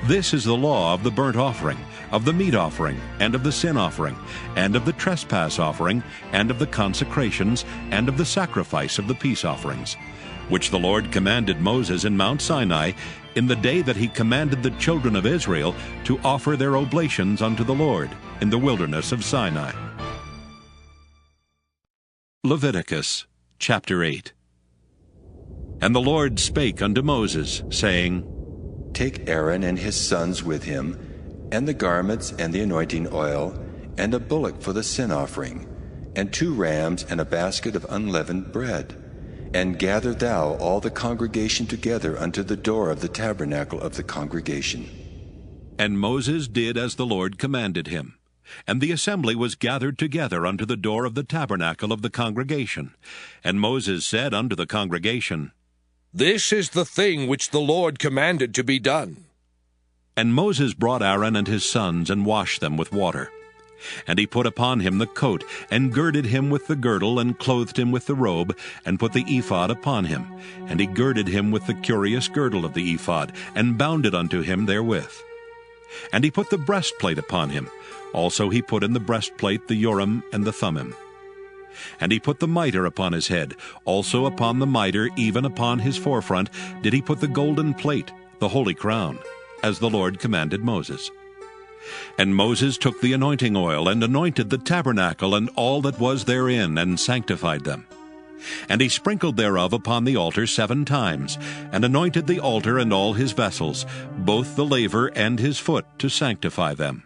This is the law of the burnt offering, of the meat offering, and of the sin offering, and of the trespass offering, and of the consecrations, and of the sacrifice of the peace offerings, which the Lord commanded Moses in Mount Sinai in the day that he commanded the children of Israel to offer their oblations unto the Lord in the wilderness of Sinai. Leviticus chapter 8. And the Lord spake unto Moses, saying, Take Aaron and his sons with him, and the garments and the anointing oil, and a bullock for the sin offering, and 2 rams and a basket of unleavened bread. And gather thou all the congregation together unto the door of the tabernacle of the congregation. And Moses did as the Lord commanded him. And the assembly was gathered together unto the door of the tabernacle of the congregation. And Moses said unto the congregation, This is the thing which the Lord commanded to be done. And Moses brought Aaron and his sons, and washed them with water. And he put upon him the coat, and girded him with the girdle, and clothed him with the robe, and put the ephod upon him. And he girded him with the curious girdle of the ephod, and bound it unto him therewith. And he put the breastplate upon him. Also he put in the breastplate the Urim and the Thummim. And he put the mitre upon his head. Also upon the mitre, even upon his forefront, did he put the golden plate, the holy crown, as the Lord commanded Moses. And Moses took the anointing oil, and anointed the tabernacle and all that was therein, and sanctified them. And he sprinkled thereof upon the altar 7 times, and anointed the altar and all his vessels, both the laver and his foot, to sanctify them.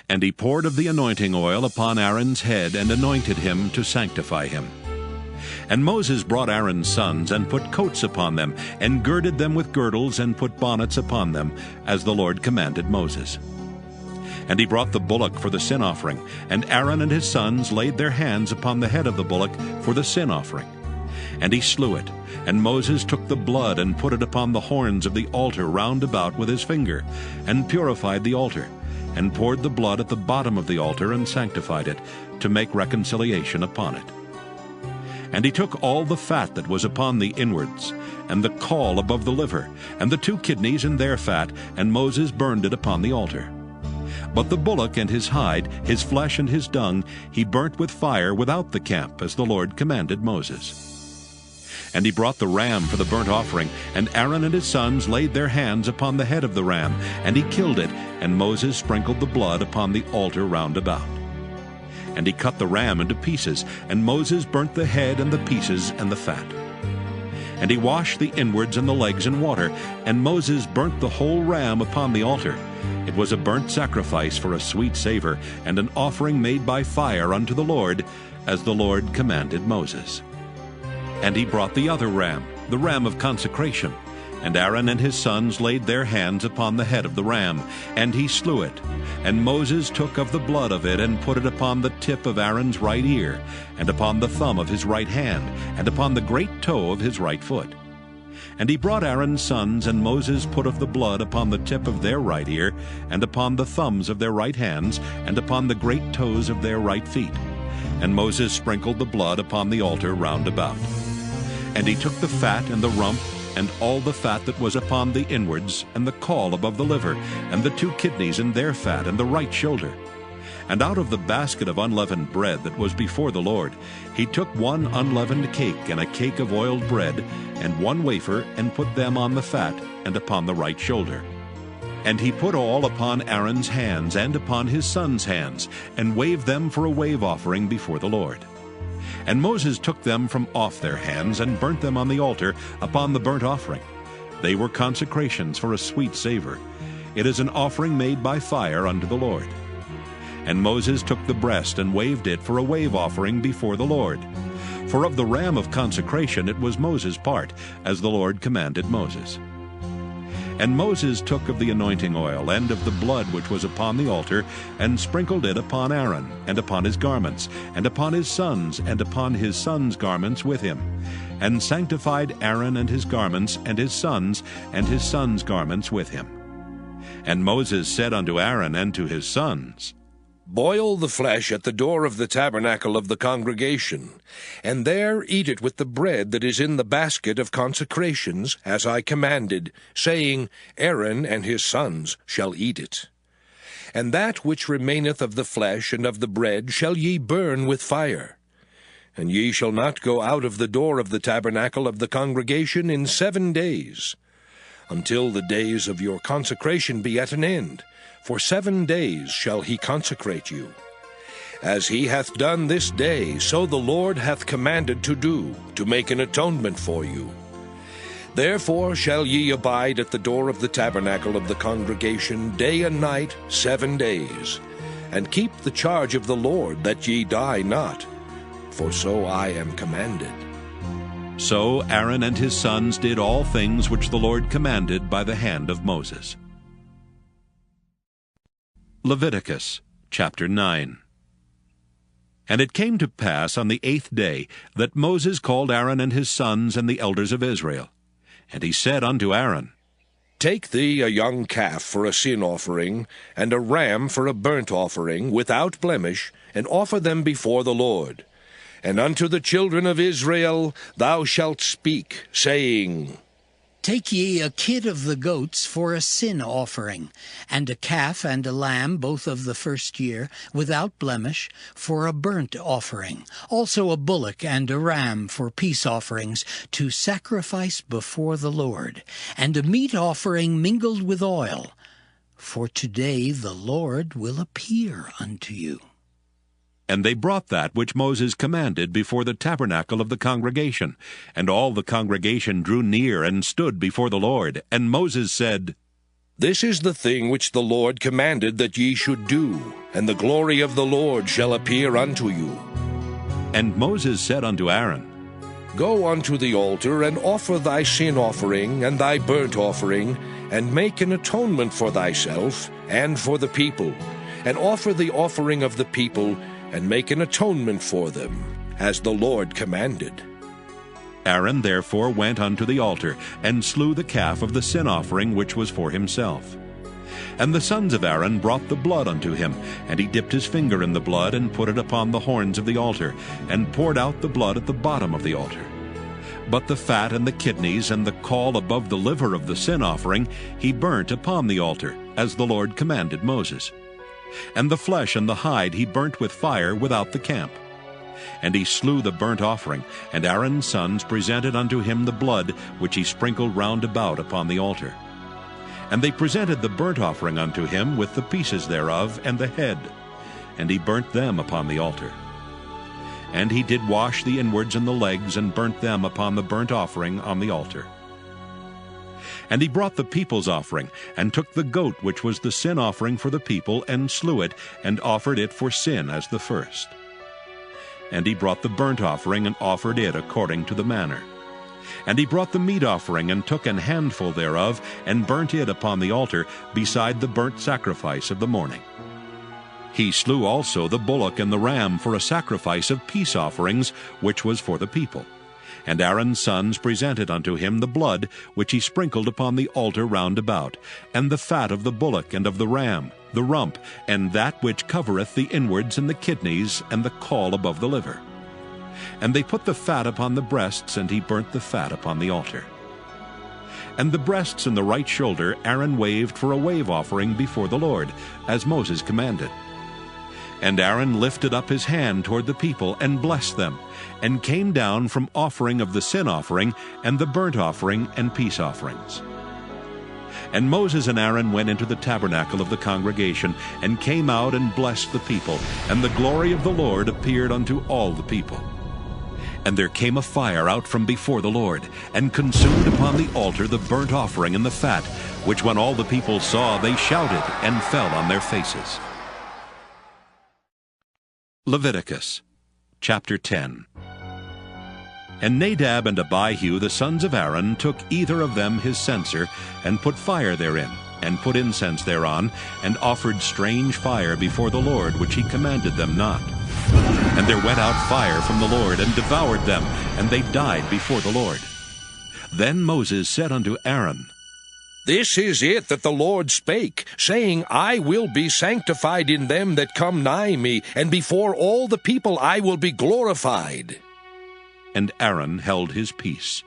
And he poured of the anointing oil upon Aaron's head, and anointed him to sanctify him. And Moses brought Aaron's sons, and put coats upon them, and girded them with girdles, and put bonnets upon them, as the Lord commanded Moses. And he brought the bullock for the sin offering, and Aaron and his sons laid their hands upon the head of the bullock for the sin offering. And he slew it, and Moses took the blood, and put it upon the horns of the altar round about with his finger, and purified the altar, and poured the blood at the bottom of the altar, and sanctified it, to make reconciliation upon it. And he took all the fat that was upon the inwards, and the caul above the liver, and the 2 kidneys and their fat, and Moses burned it upon the altar. But the bullock and his hide, his flesh and his dung, he burnt with fire without the camp, as the Lord commanded Moses. And he brought the ram for the burnt offering, and Aaron and his sons laid their hands upon the head of the ram, and he killed it, and Moses sprinkled the blood upon the altar round about. And he cut the ram into pieces, and Moses burnt the head and the pieces and the fat. And he washed the inwards and the legs in water, and Moses burnt the whole ram upon the altar. It was a burnt sacrifice for a sweet savor, and an offering made by fire unto the Lord, as the Lord commanded Moses. And he brought the other ram, the ram of consecration. And Aaron and his sons laid their hands upon the head of the ram, and he slew it. And Moses took of the blood of it, and put it upon the tip of Aaron's right ear, and upon the thumb of his right hand, and upon the great toe of his right foot. And he brought Aaron's sons, and Moses put of the blood upon the tip of their right ear, and upon the thumbs of their right hands, and upon the great toes of their right feet. And Moses sprinkled the blood upon the altar round about. And he took the fat and the rump, and all the fat that was upon the inwards, and the caul above the liver, and the 2 kidneys and their fat, and the right shoulder. And out of the basket of unleavened bread that was before the Lord, he took 1 unleavened cake, and a cake of oiled bread, and 1 wafer, and put them on the fat, and upon the right shoulder. And he put all upon Aaron's hands, and upon his sons' hands, and waved them for a wave offering before the Lord. And Moses took them from off their hands, and burnt them on the altar upon the burnt offering. They were consecrations for a sweet savor. It is an offering made by fire unto the Lord. And Moses took the breast, and waved it for a wave offering before the Lord. For of the ram of consecration it was Moses' part, as the Lord commanded Moses. And Moses took of the anointing oil, and of the blood which was upon the altar, and sprinkled it upon Aaron, and upon his garments, and upon his sons, and upon his sons' garments with him, and sanctified Aaron and his garments, and his sons' garments with him. And Moses said unto Aaron and to his sons, Boil the flesh at the door of the tabernacle of the congregation, and there eat it with the bread that is in the basket of consecrations, as I commanded, saying, Aaron and his sons shall eat it. And that which remaineth of the flesh and of the bread shall ye burn with fire. And ye shall not go out of the door of the tabernacle of the congregation in 7 days, until the days of your consecration be at an end. For 7 days shall he consecrate you. As he hath done this day, so the Lord hath commanded to do, to make an atonement for you. Therefore shall ye abide at the door of the tabernacle of the congregation day and night 7 days, and keep the charge of the Lord, that ye die not, for so I am commanded. So Aaron and his sons did all things which the Lord commanded by the hand of Moses. Leviticus chapter 9. And it came to pass on the 8th day that Moses called Aaron and his sons and the elders of Israel. And he said unto Aaron, Take thee a young calf for a sin offering, and a ram for a burnt offering, without blemish, and offer them before the Lord. And unto the children of Israel thou shalt speak, saying, Take ye a kid of the goats for a sin offering, and a calf and a lamb, both of the first year, without blemish, for a burnt offering. Also a bullock and a ram for peace offerings, to sacrifice before the Lord. And a meat offering mingled with oil. For today the Lord will appear unto you. And they brought that which Moses commanded before the tabernacle of the congregation. And all the congregation drew near and stood before the Lord. And Moses said, This is the thing which the Lord commanded that ye should do, and the glory of the Lord shall appear unto you. And Moses said unto Aaron, Go unto the altar, and offer thy sin offering and thy burnt offering, and make an atonement for thyself and for the people, and offer the offering of the people, and make an atonement for them, as the Lord commanded. Aaron therefore went unto the altar, and slew the calf of the sin offering which was for himself. And the sons of Aaron brought the blood unto him, and he dipped his finger in the blood, and put it upon the horns of the altar, and poured out the blood at the bottom of the altar. But the fat and the kidneys and the caul above the liver of the sin offering he burnt upon the altar, as the Lord commanded Moses. And the flesh and the hide he burnt with fire without the camp. And he slew the burnt offering, and Aaron's sons presented unto him the blood which he sprinkled round about upon the altar. And they presented the burnt offering unto him with the pieces thereof and the head, and he burnt them upon the altar. And he did wash the inwards and the legs, and burnt them upon the burnt offering on the altar. And he brought the people's offering, and took the goat which was the sin offering for the people, and slew it, and offered it for sin as the first. And he brought the burnt offering, and offered it according to the manner. And he brought the meat offering, and took an handful thereof, and burnt it upon the altar, beside the burnt sacrifice of the morning. He slew also the bullock and the ram for a sacrifice of peace offerings, which was for the people. And Aaron's sons presented unto him the blood which he sprinkled upon the altar round about, and the fat of the bullock and of the ram, the rump, and that which covereth the inwards and the kidneys, and the caul above the liver. And they put the fat upon the breasts, and he burnt the fat upon the altar. And the breasts and the right shoulder Aaron waved for a wave offering before the Lord, as Moses commanded. And Aaron lifted up his hand toward the people, and blessed them, and came down from offering of the sin offering, and the burnt offering, and peace offerings. And Moses and Aaron went into the tabernacle of the congregation, and came out and blessed the people, and the glory of the Lord appeared unto all the people. And there came a fire out from before the Lord, and consumed upon the altar the burnt offering and the fat, which when all the people saw, they shouted, and fell on their faces. Leviticus chapter 10. And Nadab and Abihu the sons of Aaron took either of them his censer, and put fire therein, and put incense thereon, and offered strange fire before the Lord, which he commanded them not. And there went out fire from the Lord, and devoured them, and they died before the Lord. Then Moses said unto Aaron, This is it that the Lord spake, saying, I will be sanctified in them that come nigh me, and before all the people I will be glorified. And Aaron held his peace.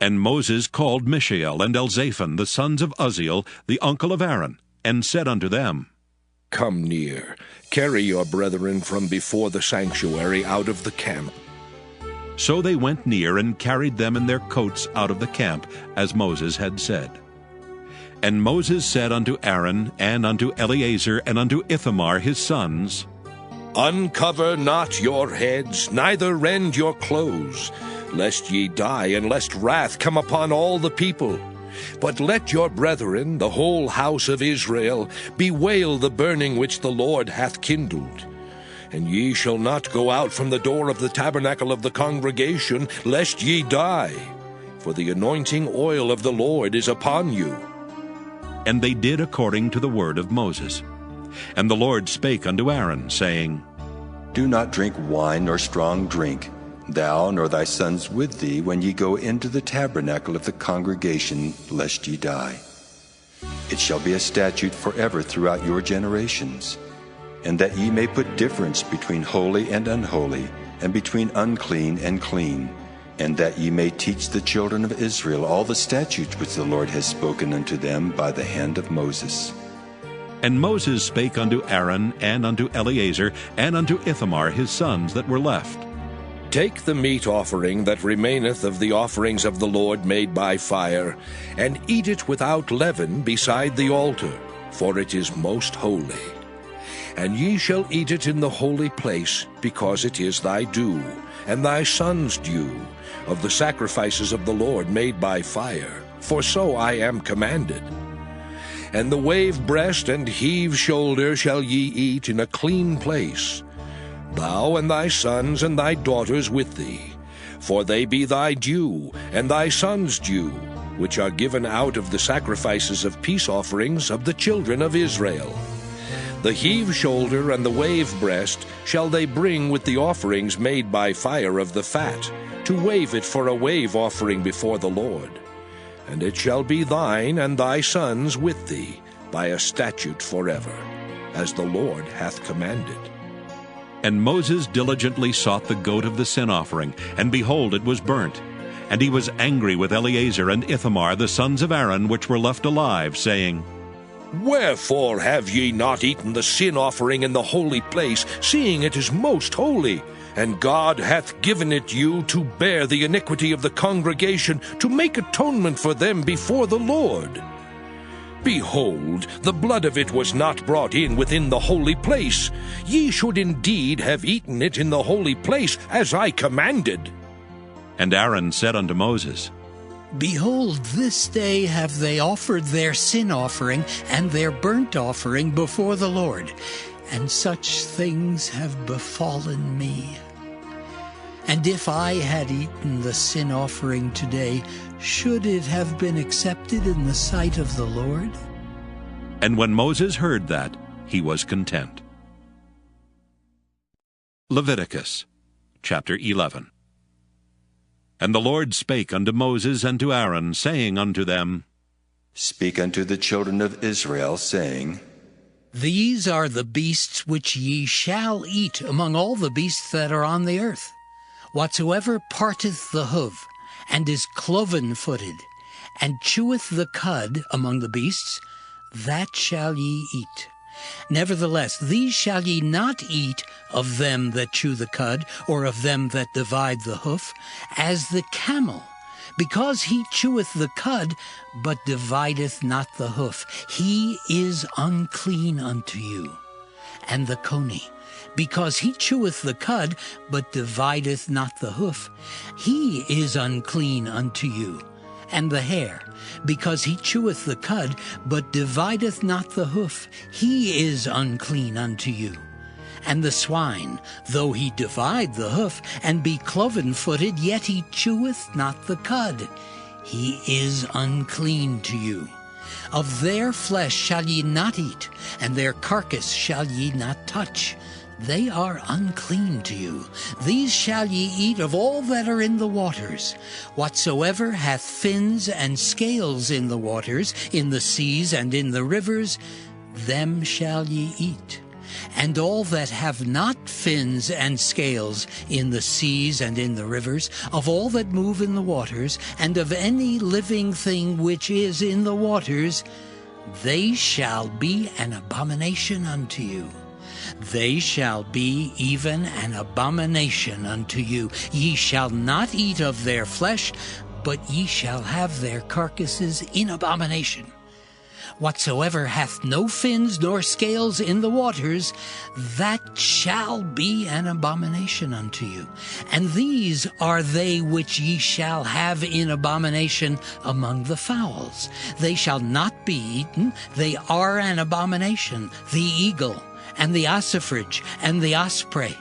And Moses called Mishael and Elzaphan, the sons of Uzziel, the uncle of Aaron, and said unto them, Come near, carry your brethren from before the sanctuary out of the camp. So they went near, and carried them in their coats out of the camp, as Moses had said. And Moses said unto Aaron, and unto Eleazar, and unto Ithamar his sons, Uncover not your heads, neither rend your clothes, lest ye die, and lest wrath come upon all the people. But let your brethren, the whole house of Israel, bewail the burning which the Lord hath kindled. And ye shall not go out from the door of the tabernacle of the congregation, lest ye die. For the anointing oil of the Lord is upon you. And they did according to the word of Moses. And the Lord spake unto Aaron, saying, Do not drink wine nor strong drink, thou nor thy sons with thee, when ye go into the tabernacle of the congregation, lest ye die. It shall be a statute forever throughout your generations, and that ye may put difference between holy and unholy, and between unclean and clean, and that ye may teach the children of Israel all the statutes which the Lord has spoken unto them by the hand of Moses. And Moses spake unto Aaron, and unto Eleazar, and unto Ithamar his sons that were left. Take the meat offering that remaineth of the offerings of the Lord made by fire, and eat it without leaven beside the altar, for it is most holy. And ye shall eat it in the holy place, because it is thy due, and thy son's due, of the sacrifices of the Lord made by fire, for so I am commanded. And the wave breast and heave shoulder shall ye eat in a clean place, thou and thy sons and thy daughters with thee, for they be thy due, and thy sons' due, which are given out of the sacrifices of peace offerings of the children of Israel. The heave shoulder and the wave breast shall they bring with the offerings made by fire of the fat, to wave it for a wave offering before the Lord. And it shall be thine and thy sons with thee, by a statute forever, as the Lord hath commanded. And Moses diligently sought the goat of the sin offering, and behold, it was burnt. And he was angry with Eleazar and Ithamar, the sons of Aaron, which were left alive, saying, Wherefore have ye not eaten the sin offering in the holy place, seeing it is most holy? And God hath given it you to bear the iniquity of the congregation, to make atonement for them before the Lord. Behold, the blood of it was not brought in within the holy place. Ye should indeed have eaten it in the holy place, as I commanded. And Aaron said unto Moses, Behold, this day have they offered their sin offering and their burnt offering before the Lord, and such things have befallen me. And if I had eaten the sin offering today, should it have been accepted in the sight of the Lord? And when Moses heard that, he was content. Leviticus chapter 11. And the Lord spake unto Moses and to Aaron, saying unto them, Speak unto the children of Israel, saying, These are the beasts which ye shall eat among all the beasts that are on the earth. Whatsoever parteth the hoof, and is cloven-footed, and cheweth the cud among the beasts, that shall ye eat. Nevertheless, these shall ye not eat of them that chew the cud, or of them that divide the hoof, as the camel, because he cheweth the cud, but divideth not the hoof. He is unclean unto you. And the coney, because he cheweth the cud, but divideth not the hoof. He is unclean unto you. And the hare, because he cheweth the cud, but divideth not the hoof. He is unclean unto you. And the swine, though he divide the hoof, and be cloven-footed, yet he cheweth not the cud. He is unclean to you. Of their flesh shall ye not eat, and their carcass shall ye not touch. They are unclean to you. These shall ye eat of all that are in the waters. Whatsoever hath fins and scales in the waters, in the seas and in the rivers, them shall ye eat. And all that have not fins and scales in the seas and in the rivers, of all that move in the waters, and of any living thing which is in the waters, they shall be an abomination unto you. They shall be even an abomination unto you. Ye shall not eat of their flesh, but ye shall have their carcasses in abomination. Whatsoever hath no fins nor scales in the waters, that shall be an abomination unto you. And these are they which ye shall have in abomination among the fowls. They shall not be eaten, they are an abomination, the eagle, and the ossifrage, and the osprey,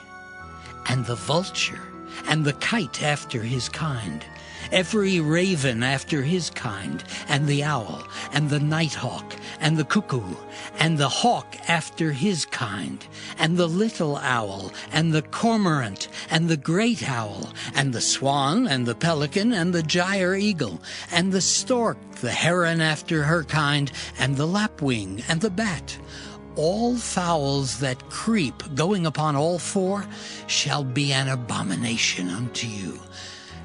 and the vulture, and the kite after his kind, every raven after his kind, and the owl, and the nighthawk, and the cuckoo, and the hawk after his kind, and the little owl, and the cormorant, and the great owl, and the swan, and the pelican, and the gyre eagle, and the stork, the heron after her kind, and the lapwing, and the bat. All fowls that creep, going upon all four, shall be an abomination unto you.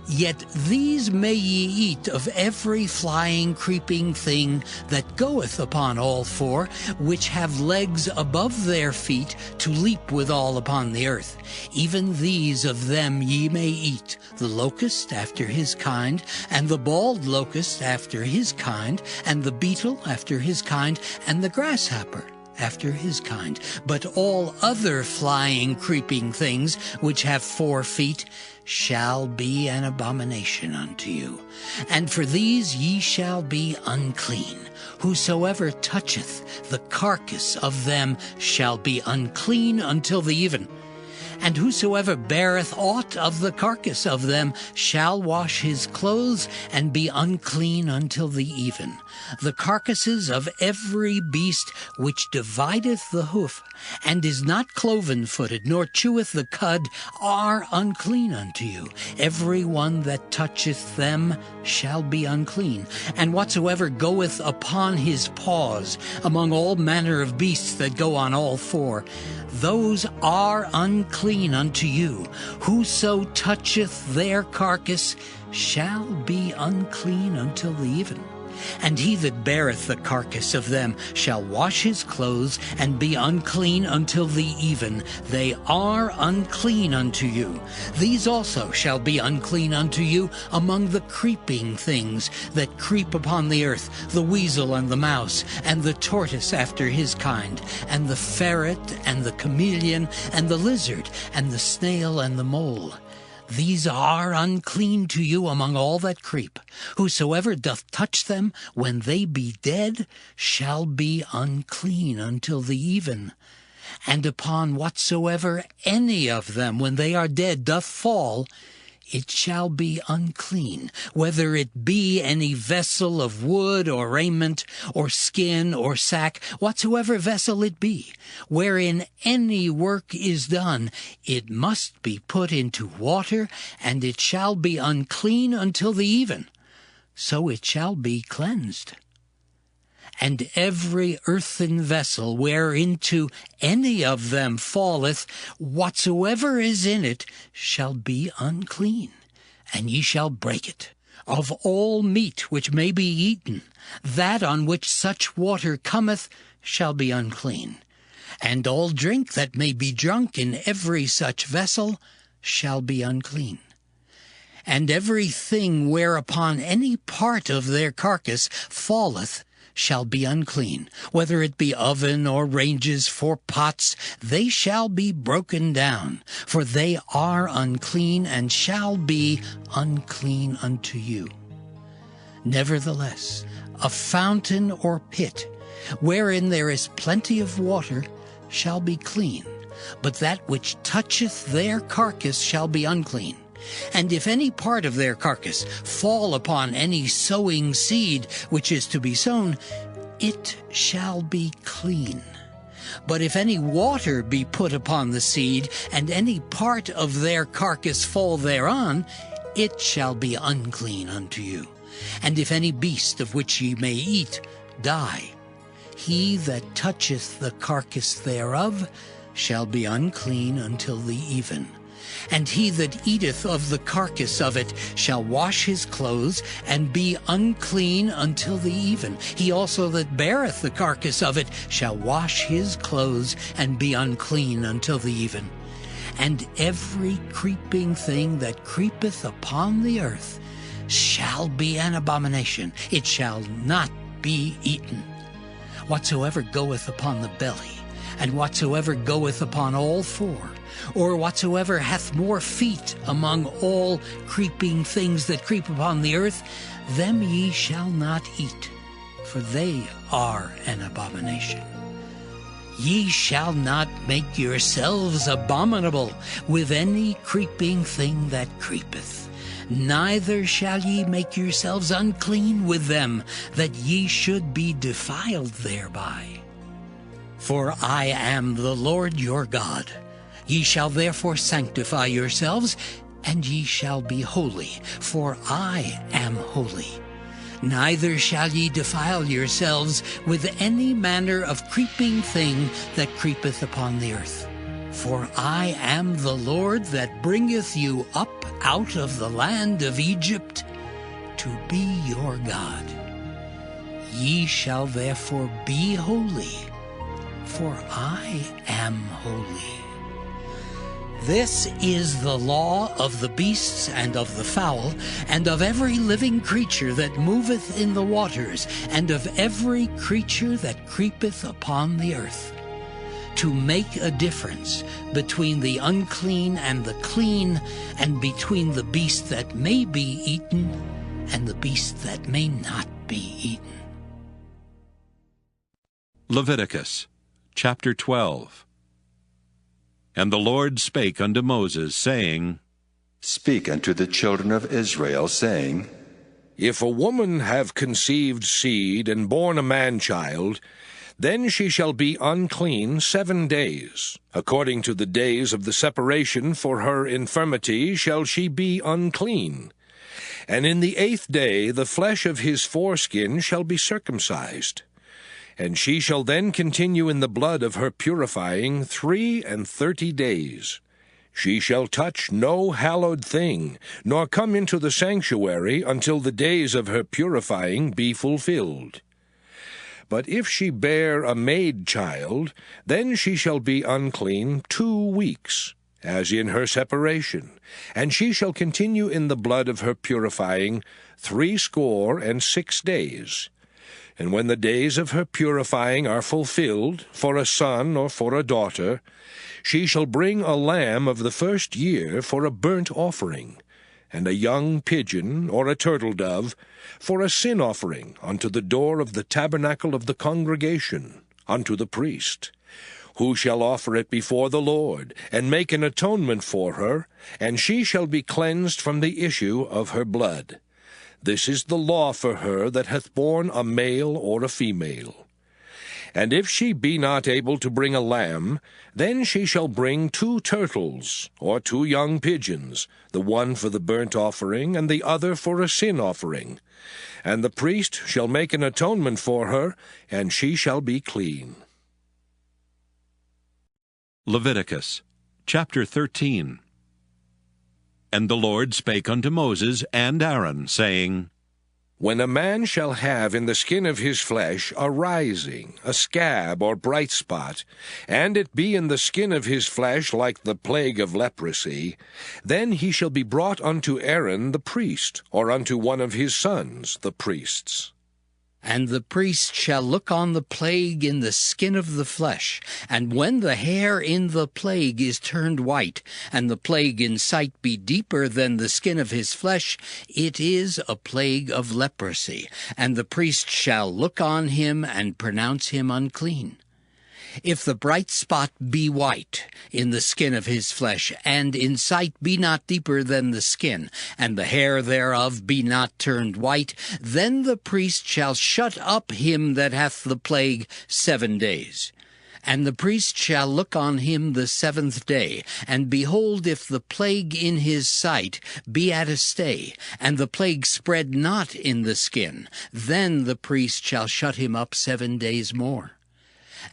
Yet these may ye eat of every flying, creeping thing that goeth upon all four, which have legs above their feet to leap withal upon the earth. Even these of them ye may eat, the locust after his kind, and the bald locust after his kind, and the beetle after his kind, and the grasshopper after his kind. But all other flying, creeping things which have 4 feet shall be an abomination unto you. And for these ye shall be unclean. Whosoever toucheth the carcass of them shall be unclean until the even. And whosoever beareth aught of the carcass of them shall wash his clothes, and be unclean until the even. The carcasses of every beast which divideth the hoof, and is not cloven-footed, nor cheweth the cud, are unclean unto you. Every one that toucheth them shall be unclean. And whatsoever goeth upon his paws among all manner of beasts that go on all 4, those are unclean unto you. Whoso toucheth their carcass shall be unclean until the even. And he that beareth the carcass of them shall wash his clothes, and be unclean until the even. They are unclean unto you. These also shall be unclean unto you among the creeping things that creep upon the earth, the weasel and the mouse, and the tortoise after his kind, and the ferret, and the chameleon, and the lizard, and the snail, and the mole. These are unclean to you among all that creep. Whosoever doth touch them when they be dead shall be unclean until the even. And upon whatsoever any of them when they are dead doth fall, it shall be unclean, whether it be any vessel of wood or raiment or skin or sack, whatsoever vessel it be, wherein any work is done, it must be put into water, and it shall be unclean until the even. So it shall be cleansed. And every earthen vessel whereinto any of them falleth, whatsoever is in it shall be unclean, and ye shall break it. Of all meat which may be eaten, that on which such water cometh shall be unclean. And all drink that may be drunk in every such vessel shall be unclean. And every thing whereupon any part of their carcass falleth shall be unclean, whether it be oven or ranges for pots, they shall be broken down, for they are unclean, and shall be unclean unto you. Nevertheless, a fountain or pit, wherein there is plenty of water, shall be clean, but that which toucheth their carcass shall be unclean. And if any part of their carcass fall upon any sowing seed which is to be sown, it shall be clean. But if any water be put upon the seed, and any part of their carcass fall thereon, it shall be unclean unto you. And if any beast of which ye may eat die, he that toucheth the carcass thereof shall be unclean until the even. And he that eateth of the carcass of it shall wash his clothes, and be unclean until the even. He also that beareth the carcass of it shall wash his clothes, and be unclean until the even. And every creeping thing that creepeth upon the earth shall be an abomination. It shall not be eaten. whatsoever goeth upon the belly, and whatsoever goeth upon all four, or whatsoever hath more feet among all creeping things that creep upon the earth, them ye shall not eat, for they are an abomination. Ye shall not make yourselves abominable with any creeping thing that creepeth, neither shall ye make yourselves unclean with them, that ye should be defiled thereby. For I am the Lord your God. Ye shall therefore sanctify yourselves, and ye shall be holy, for I am holy. Neither shall ye defile yourselves with any manner of creeping thing that creepeth upon the earth. For I am the Lord that bringeth you up out of the land of Egypt to be your God. Ye shall therefore be holy, for I am holy. This is the law of the beasts and of the fowl, and of every living creature that moveth in the waters, and of every creature that creepeth upon the earth, to make a difference between the unclean and the clean, and between the beast that may be eaten and the beast that may not be eaten. Leviticus chapter 12. And the Lord spake unto Moses, saying, Speak unto the children of Israel, saying, If a woman have conceived seed and born a man-child, then she shall be unclean 7 days. According to the days of the separation for her infirmity shall she be unclean. And in the 8th day the flesh of his foreskin shall be circumcised. And she shall then continue in the blood of her purifying 33 days. She shall touch no hallowed thing, nor come into the sanctuary until the days of her purifying be fulfilled. But if she bear a maid child, then she shall be unclean 2 weeks, as in her separation, and she shall continue in the blood of her purifying 66 days. And when the days of her purifying are fulfilled, for a son or for a daughter, she shall bring a lamb of the 1st year for a burnt offering, and a young pigeon or a turtle-dove for a sin offering unto the door of the tabernacle of the congregation, unto the priest, who shall offer it before the Lord, and make an atonement for her, and she shall be cleansed from the issue of her blood. This is the law for her that hath borne a male or a female. And if she be not able to bring a lamb, then she shall bring 2 turtles, or 2 young pigeons, the one for the burnt offering, and the other for a sin offering. And the priest shall make an atonement for her, and she shall be clean. Leviticus chapter 13. And the Lord spake unto Moses and Aaron, saying, When a man shall have in the skin of his flesh a rising, a scab or bright spot, and it be in the skin of his flesh like the plague of leprosy, then he shall be brought unto Aaron the priest, or unto one of his sons, the priests. And the priest shall look on the plague in the skin of the flesh, and when the hair in the plague is turned white, and the plague in sight be deeper than the skin of his flesh, it is a plague of leprosy, and the priest shall look on him and pronounce him unclean. If the bright spot be white in the skin of his flesh, and in sight be not deeper than the skin, and the hair thereof be not turned white, then the priest shall shut up him that hath the plague 7 days. And the priest shall look on him the 7th day, and behold, if the plague in his sight be at a stay, and the plague spread not in the skin, then the priest shall shut him up 7 days more.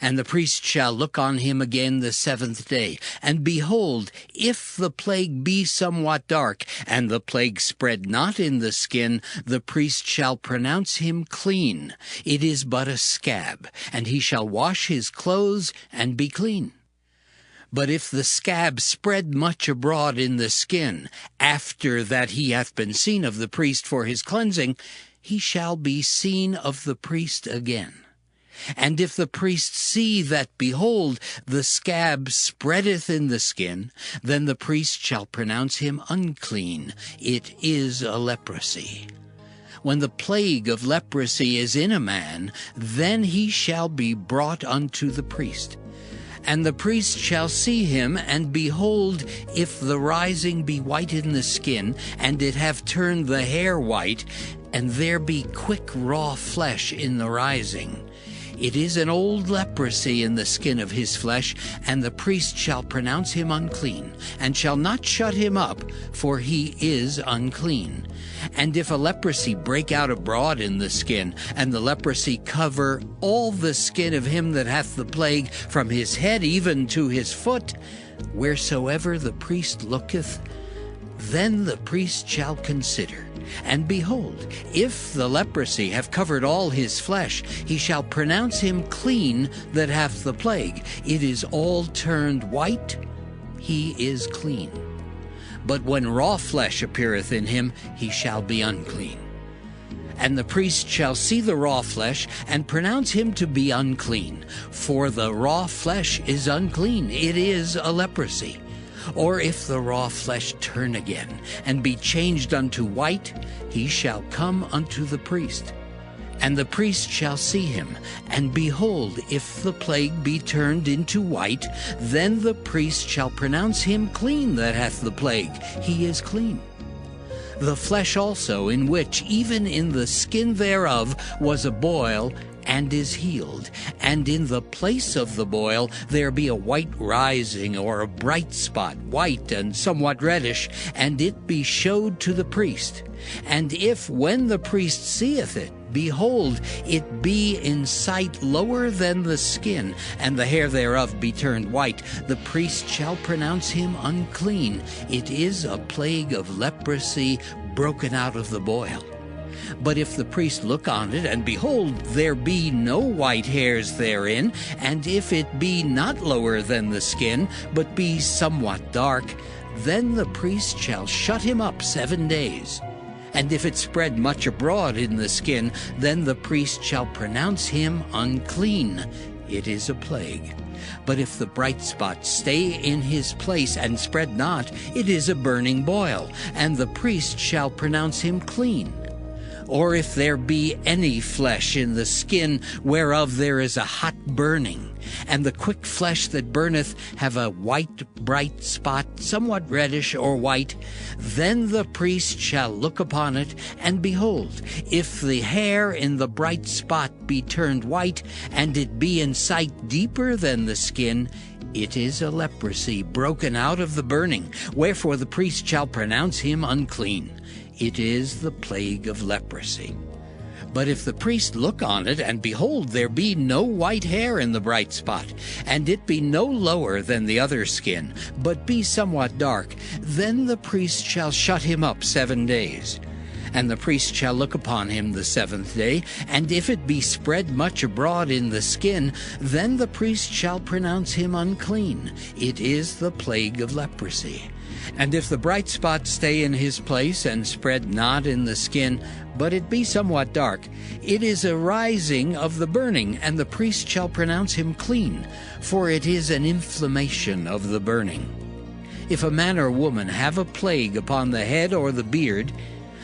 And the priest shall look on him again the 7th day, and behold, if the plague be somewhat dark, and the plague spread not in the skin, the priest shall pronounce him clean. It is but a scab, and he shall wash his clothes and be clean. But if the scab spread much abroad in the skin, after that he hath been seen of the priest for his cleansing, he shall be seen of the priest again. And if the priest see that, behold, the scab spreadeth in the skin, then the priest shall pronounce him unclean. It is a leprosy. When the plague of leprosy is in a man, then he shall be brought unto the priest. And the priest shall see him, and behold, if the rising be white in the skin, and it have turned the hair white, and there be quick raw flesh in the rising, it is an old leprosy in the skin of his flesh, and the priest shall pronounce him unclean, and shall not shut him up, for he is unclean. And if a leprosy break out abroad in the skin, and the leprosy cover all the skin of him that hath the plague, from his head even to his foot, wheresoever the priest looketh, then the priest shall consider. And behold, if the leprosy have covered all his flesh, he shall pronounce him clean that hath the plague. It is all turned white, he is clean. But when raw flesh appeareth in him, he shall be unclean. And the priest shall see the raw flesh, and pronounce him to be unclean. For the raw flesh is unclean, it is a leprosy. Or if the raw flesh turn again, and be changed unto white, he shall come unto the priest. And the priest shall see him, and behold, if the plague be turned into white, then the priest shall pronounce him clean that hath the plague. He is clean. The flesh also, in which even in the skin thereof was a boil, and is healed, and in the place of the boil there be a white rising, or a bright spot, white and somewhat reddish, and it be showed to the priest. And if, when the priest seeth it, behold, it be in sight lower than the skin, and the hair thereof be turned white, the priest shall pronounce him unclean. It is a plague of leprosy broken out of the boil. But if the priest look on it, and behold, there be no white hairs therein, and if it be not lower than the skin, but be somewhat dark, then the priest shall shut him up 7 days. And if it spread much abroad in the skin, then the priest shall pronounce him unclean. It is a plague. But if the bright spot stay in his place and spread not, it is a burning boil, and the priest shall pronounce him clean. Or if there be any flesh in the skin whereof there is a hot burning, and the quick flesh that burneth have a white bright spot, somewhat reddish or white, then the priest shall look upon it, and behold, if the hair in the bright spot be turned white, and it be in sight deeper than the skin, it is a leprosy broken out of the burning, wherefore the priest shall pronounce him unclean. It is the plague of leprosy. But if the priest look on it, and behold, there be no white hair in the bright spot, and it be no lower than the other skin, but be somewhat dark, then the priest shall shut him up 7 days. And the priest shall look upon him the 7th day, and if it be spread much abroad in the skin, then the priest shall pronounce him unclean. It is the plague of leprosy. And if the bright spot stay in his place, and spread not in the skin, but it be somewhat dark, it is a rising of the burning, and the priest shall pronounce him clean, for it is an inflammation of the burning. If a man or woman have a plague upon the head or the beard,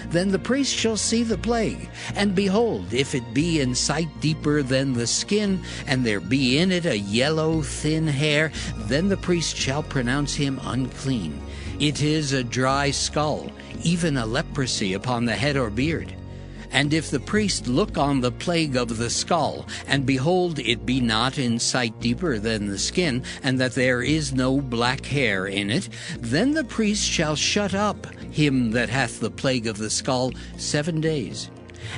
then the priest shall see the plague, and behold, if it be in sight deeper than the skin, and there be in it a yellow thin hair, then the priest shall pronounce him unclean. It is a dry skull, even a leprosy upon the head or beard. And if the priest look on the plague of the skull, and behold, it be not in sight deeper than the skin, and that there is no black hair in it, then the priest shall shut up him that hath the plague of the skull 7 days.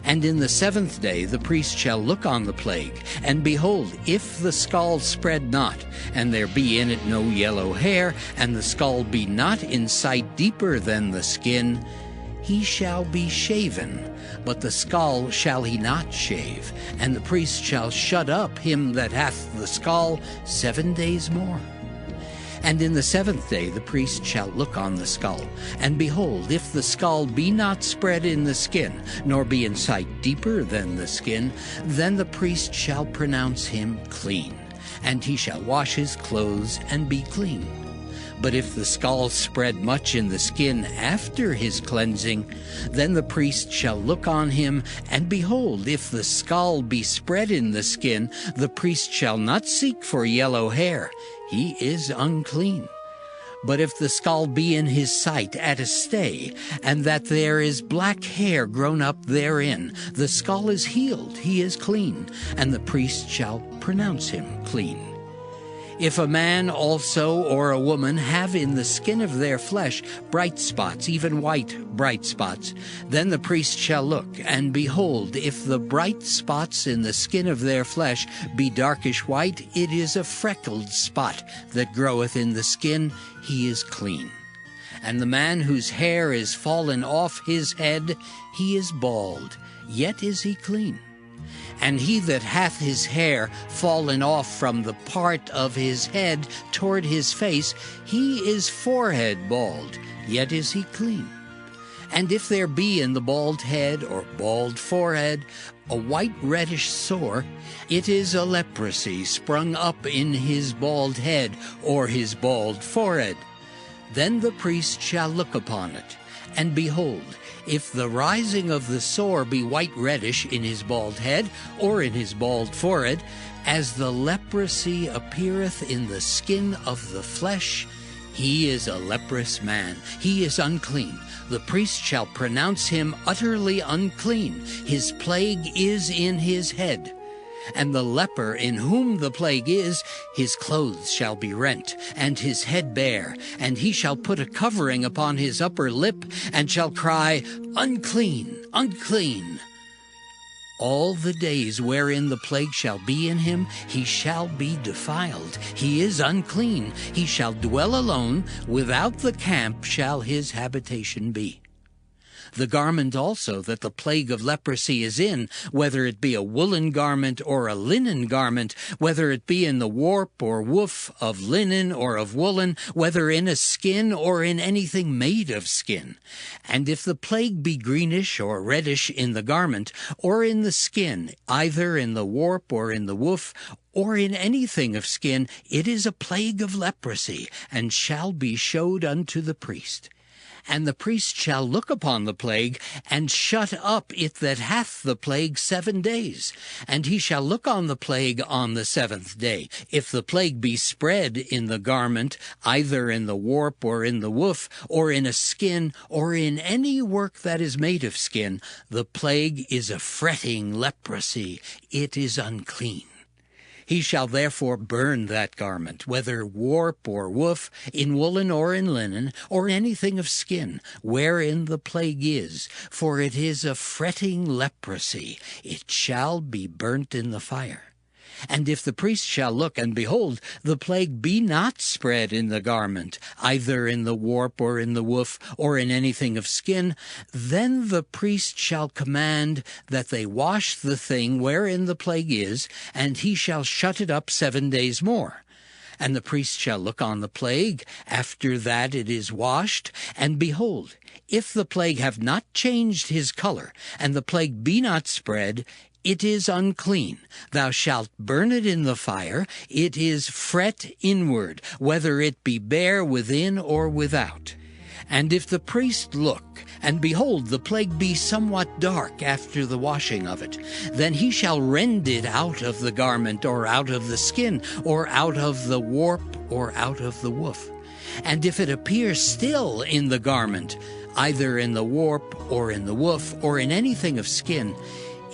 And in the 7th day the priest shall look on the plague, and behold, if the skull spread not, and there be in it no yellow hair, and the skull be not in sight deeper than the skin, he shall be shaven, but the skull shall he not shave, and the priest shall shut up him that hath the skull 7 days more. And in the 7th day the priest shall look on the skull, and behold, if the skull be not spread in the skin, nor be in sight deeper than the skin, then the priest shall pronounce him clean, and he shall wash his clothes and be clean. But if the skull spread much in the skin after his cleansing, then the priest shall look on him, and behold, if the skull be spread in the skin, the priest shall not seek for yellow hair. He is unclean. But if the skull be in his sight at a stay, and that there is black hair grown up therein, the skull is healed, he is clean, and the priest shall pronounce him clean. If a man also or a woman have in the skin of their flesh bright spots, even white bright spots, then the priest shall look, and behold, if the bright spots in the skin of their flesh be darkish white, it is a freckled spot that groweth in the skin, he is clean. And the man whose hair is fallen off his head, he is bald, yet is he clean. And he that hath his hair fallen off from the part of his head toward his face, he is forehead bald, yet is he clean. And if there be in the bald head or bald forehead a white reddish sore, it is a leprosy sprung up in his bald head or his bald forehead. Then the priest shall look upon it, and behold, if the rising of the sore be white reddish in his bald head or in his bald forehead, as the leprosy appeareth in the skin of the flesh, he is a leprous man, he is unclean. The priest shall pronounce him utterly unclean. His plague is in his head. And the leper in whom the plague is, his clothes shall be rent, and his head bare, and he shall put a covering upon his upper lip, and shall cry, Unclean, unclean. All the days wherein the plague shall be in him, he shall be defiled. He is unclean. He shall dwell alone. Without the camp shall his habitation be. The garment also that the plague of leprosy is in, whether it be a woolen garment or a linen garment, whether it be in the warp or woof of linen or of woolen, whether in a skin or in anything made of skin. And if the plague be greenish or reddish in the garment, or in the skin, either in the warp or in the woof, or in anything of skin, it is a plague of leprosy, and shall be showed unto the priest. And the priest shall look upon the plague, and shut up it that hath the plague 7 days. And he shall look on the plague on the 7th day. If the plague be spread in the garment, either in the warp or in the woof, or in a skin, or in any work that is made of skin, the plague is a fretting leprosy. It is unclean. He shall therefore burn that garment, whether warp or woof, in woolen or in linen, or anything of skin, wherein the plague is, for it is a fretting leprosy. It shall be burnt in the fire. And if the priest shall look, and behold, the plague be not spread in the garment, either in the warp or in the woof, or in anything of skin, then the priest shall command that they wash the thing wherein the plague is, and he shall shut it up 7 days more. And the priest shall look on the plague after that it is washed, and behold, if the plague have not changed his color, and the plague be not spread, it is unclean. Thou shalt burn it in the fire. It is fret inward, whether it be bare within or without. And if the priest look, and behold, the plague be somewhat dark after the washing of it, then he shall rend it out of the garment, or out of the skin, or out of the warp, or out of the woof. And if it appear still in the garment, either in the warp, or in the woof, or in anything of skin,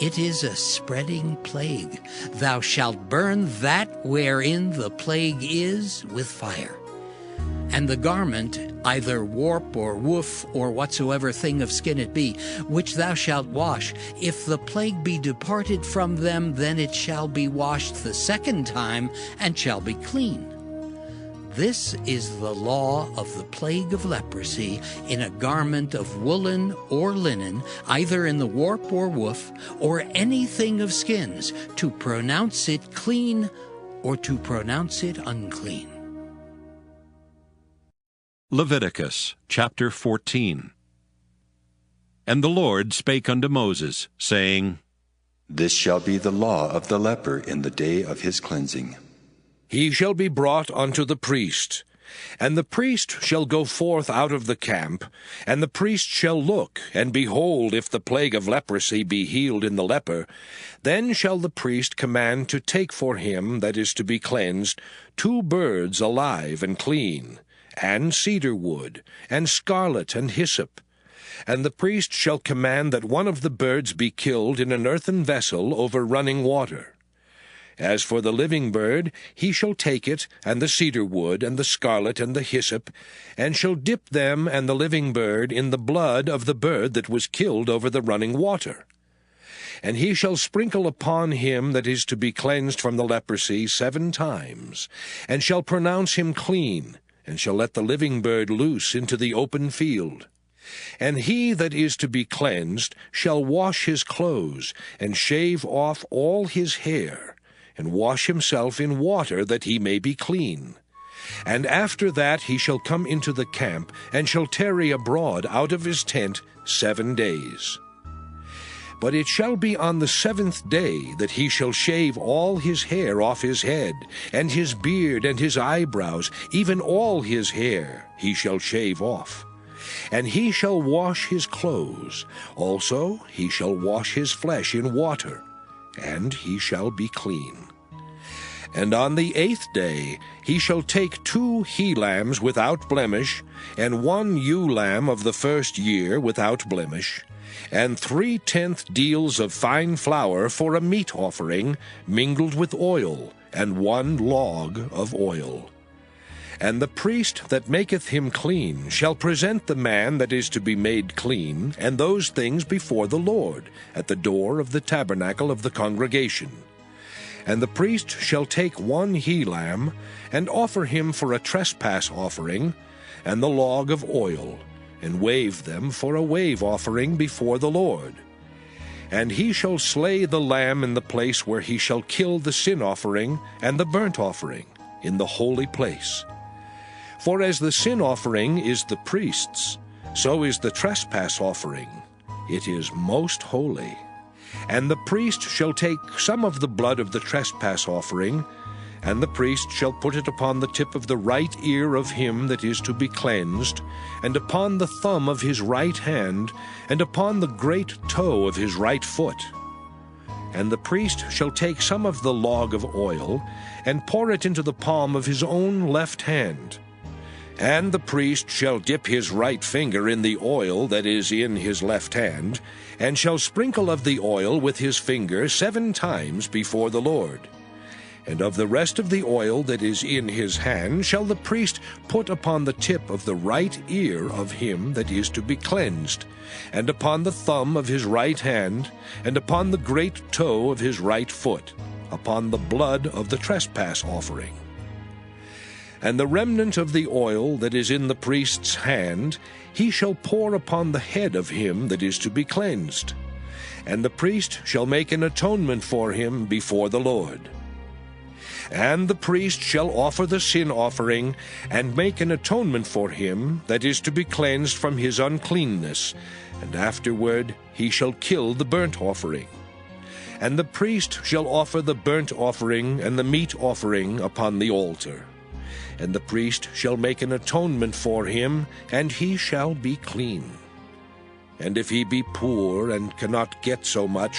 it is a spreading plague. Thou shalt burn that wherein the plague is with fire. And the garment, either warp or woof, or whatsoever thing of skin it be, which thou shalt wash, if the plague be departed from them, then it shall be washed the 2nd time, and shall be clean. This is the law of the plague of leprosy in a garment of woolen or linen, either in the warp or woof, or anything of skins, to pronounce it clean or to pronounce it unclean. Leviticus chapter 14. And the Lord spake unto Moses, saying, This shall be the law of the leper in the day of his cleansing. He shall be brought unto the priest, and the priest shall go forth out of the camp, and the priest shall look, and behold, if the plague of leprosy be healed in the leper, then shall the priest command to take for him that is to be cleansed 2 birds alive and clean, and cedar wood, and scarlet and hyssop. And the priest shall command that one of the birds be killed in an earthen vessel over running water. As for the living bird, he shall take it, and the cedar wood, and the scarlet, and the hyssop, and shall dip them and the living bird in the blood of the bird that was killed over the running water. And he shall sprinkle upon him that is to be cleansed from the leprosy 7 times, and shall pronounce him clean, and shall let the living bird loose into the open field. And he that is to be cleansed shall wash his clothes, and shave off all his hair, and wash himself in water, that he may be clean. And after that he shall come into the camp, and shall tarry abroad out of his tent 7 days. But it shall be on the 7th day that he shall shave all his hair off his head, and his beard, and his eyebrows, even all his hair he shall shave off. And he shall wash his clothes, also he shall wash his flesh in water, and he shall be clean. And on the 8th day he shall take 2 he-lambs without blemish, and 1 ewe-lamb of the 1st year without blemish, and 3/10 deals of fine flour for a meat offering, mingled with oil, and 1 log of oil. And the priest that maketh him clean shall present the man that is to be made clean, and those things before the Lord, at the door of the tabernacle of the congregation. And the priest shall take 1 he-lamb, and offer him for a trespass offering, and the log of oil, and wave them for a wave offering before the Lord. And he shall slay the lamb in the place where he shall kill the sin offering and the burnt offering, in the holy place. For as the sin offering is the priest's, so is the trespass offering. It is most holy. And the priest shall take some of the blood of the trespass offering, and the priest shall put it upon the tip of the right ear of him that is to be cleansed, and upon the thumb of his right hand, and upon the great toe of his right foot. And the priest shall take some of the log of oil, and pour it into the palm of his own left hand. And the priest shall dip his right finger in the oil that is in his left hand, and shall sprinkle of the oil with his finger 7 times before the Lord. And of the rest of the oil that is in his hand shall the priest put upon the tip of the right ear of him that is to be cleansed, and upon the thumb of his right hand, and upon the great toe of his right foot, upon the blood of the trespass offering. And the remnant of the oil that is in the priest's hand he shall pour upon the head of him that is to be cleansed. And the priest shall make an atonement for him before the Lord. And the priest shall offer the sin offering, and make an atonement for him that is to be cleansed from his uncleanness, and afterward he shall kill the burnt offering. And the priest shall offer the burnt offering and the meat offering upon the altar. And the priest shall make an atonement for him, and he shall be clean. And if he be poor and cannot get so much,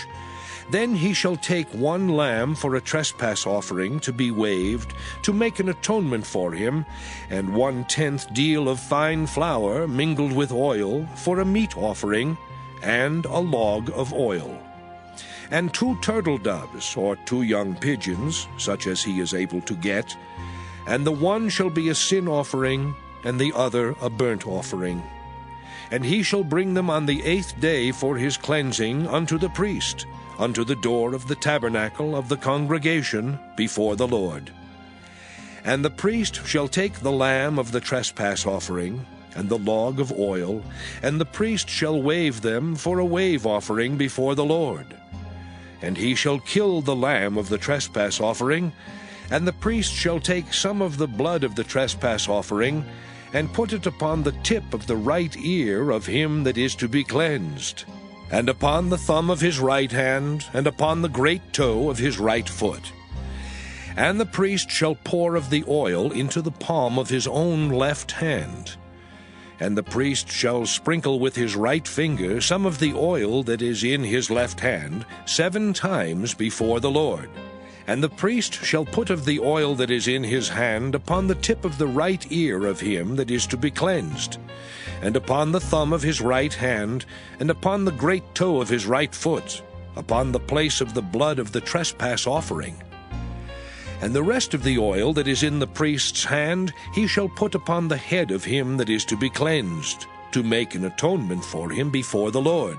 then he shall take 1 lamb for a trespass offering to be waved, to make an atonement for him, and 1/10 deal of fine flour mingled with oil for a meat offering, and a log of oil. And 2 turtle doves, or 2 young pigeons, such as he is able to get, and the one shall be a sin offering, and the other a burnt offering. And he shall bring them on the 8th day for his cleansing unto the priest, unto the door of the tabernacle of the congregation before the Lord. And the priest shall take the lamb of the trespass offering, and the log of oil, and the priest shall wave them for a wave offering before the Lord. And he shall kill the lamb of the trespass offering, and the priest shall take some of the blood of the trespass offering, and put it upon the tip of the right ear of him that is to be cleansed, and upon the thumb of his right hand, and upon the great toe of his right foot. And the priest shall pour of the oil into the palm of his own left hand. And the priest shall sprinkle with his right finger some of the oil that is in his left hand 7 times before the Lord. And the priest shall put of the oil that is in his hand upon the tip of the right ear of him that is to be cleansed, and upon the thumb of his right hand, and upon the great toe of his right foot, upon the place of the blood of the trespass offering. And the rest of the oil that is in the priest's hand he shall put upon the head of him that is to be cleansed, to make an atonement for him before the Lord.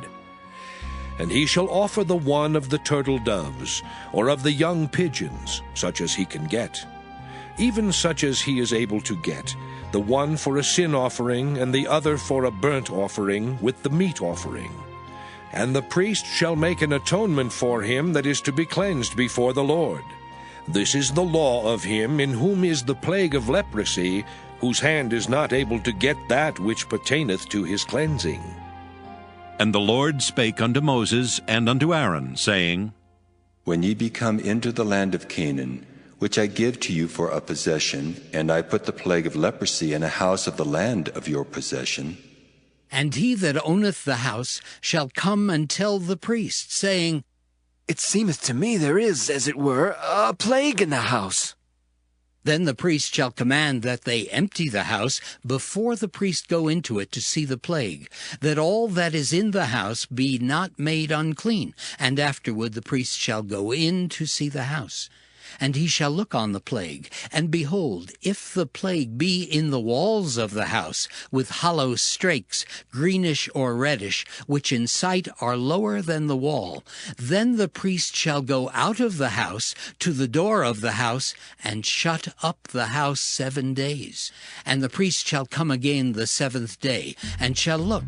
And he shall offer the one of the turtle doves, or of the young pigeons, such as he can get, even such as he is able to get, the one for a sin offering, and the other for a burnt offering with the meat offering. And the priest shall make an atonement for him that is to be cleansed before the Lord. This is the law of him in whom is the plague of leprosy, whose hand is not able to get that which pertaineth to his cleansing. And the Lord spake unto Moses and unto Aaron, saying, When ye be come into the land of Canaan, which I give to you for a possession, and I put the plague of leprosy in a house of the land of your possession, and he that owneth the house shall come and tell the priest, saying, It seemeth to me there is, as it were, a plague in the house. Then the priest shall command that they empty the house before the priest go into it to see the plague, that all that is in the house be not made unclean. And afterward the priest shall go in to see the house. And he shall look on the plague, and behold, if the plague be in the walls of the house, with hollow strakes, greenish or reddish, which in sight are lower than the wall, then the priest shall go out of the house to the door of the house, and shut up the house 7 days. And the priest shall come again the 7th day, and shall look.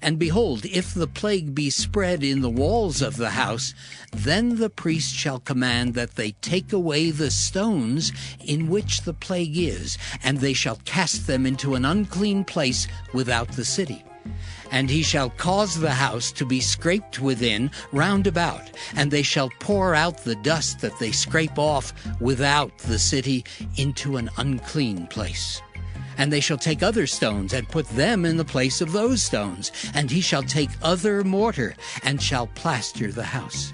And behold, if the plague be spread in the walls of the house, then the priest shall command that they take away the stones in which the plague is, and they shall cast them into an unclean place without the city. And he shall cause the house to be scraped within round about, and they shall pour out the dust that they scrape off without the city into an unclean place. And they shall take other stones, and put them in the place of those stones. And he shall take other mortar, and shall plaster the house.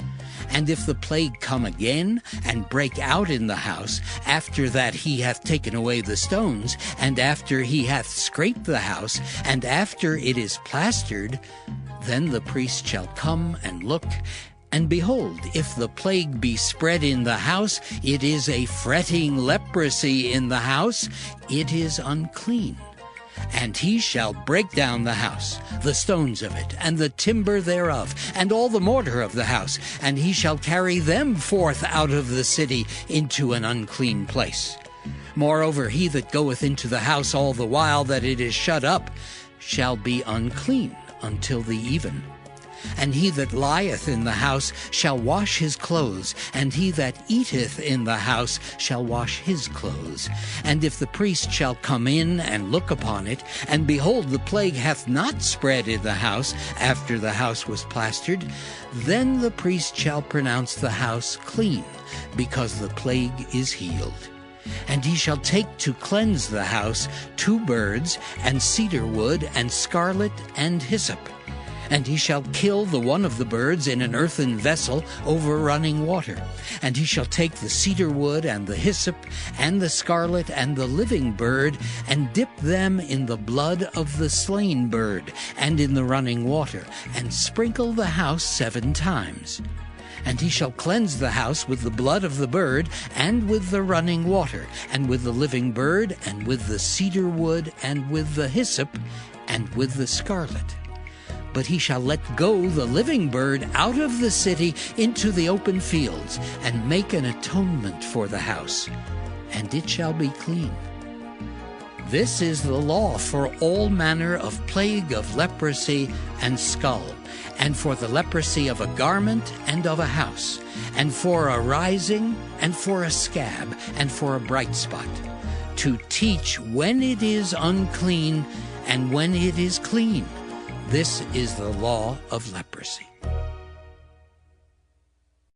And if the plague come again, and break out in the house, after that he hath taken away the stones, and after he hath scraped the house, and after it is plastered, then the priest shall come and look. And behold, if the plague be spread in the house, it is a fretting leprosy in the house, it is unclean. And he shall break down the house, the stones of it, and the timber thereof, and all the mortar of the house, and he shall carry them forth out of the city into an unclean place. Moreover, he that goeth into the house all the while that it is shut up shall be unclean until the even. And he that lieth in the house shall wash his clothes, and he that eateth in the house shall wash his clothes. And if the priest shall come in and look upon it, and behold, the plague hath not spread in the house after the house was plastered, then the priest shall pronounce the house clean, because the plague is healed. And he shall take to cleanse the house 2 birds, and cedar wood, and scarlet, and hyssop. And he shall kill the one of the birds in an earthen vessel over running water. And he shall take the cedar wood, and the hyssop, and the scarlet, and the living bird, and dip them in the blood of the slain bird, and in the running water, and sprinkle the house 7 times. And he shall cleanse the house with the blood of the bird, and with the running water, and with the living bird, and with the cedar wood, and with the hyssop, and with the scarlet. But he shall let go the living bird out of the city into the open fields, and make an atonement for the house, and it shall be clean. This is the law for all manner of plague of leprosy and skull, and for the leprosy of a garment and of a house, and for a rising, and for a scab, and for a bright spot, to teach when it is unclean and when it is clean. This is the law of leprosy.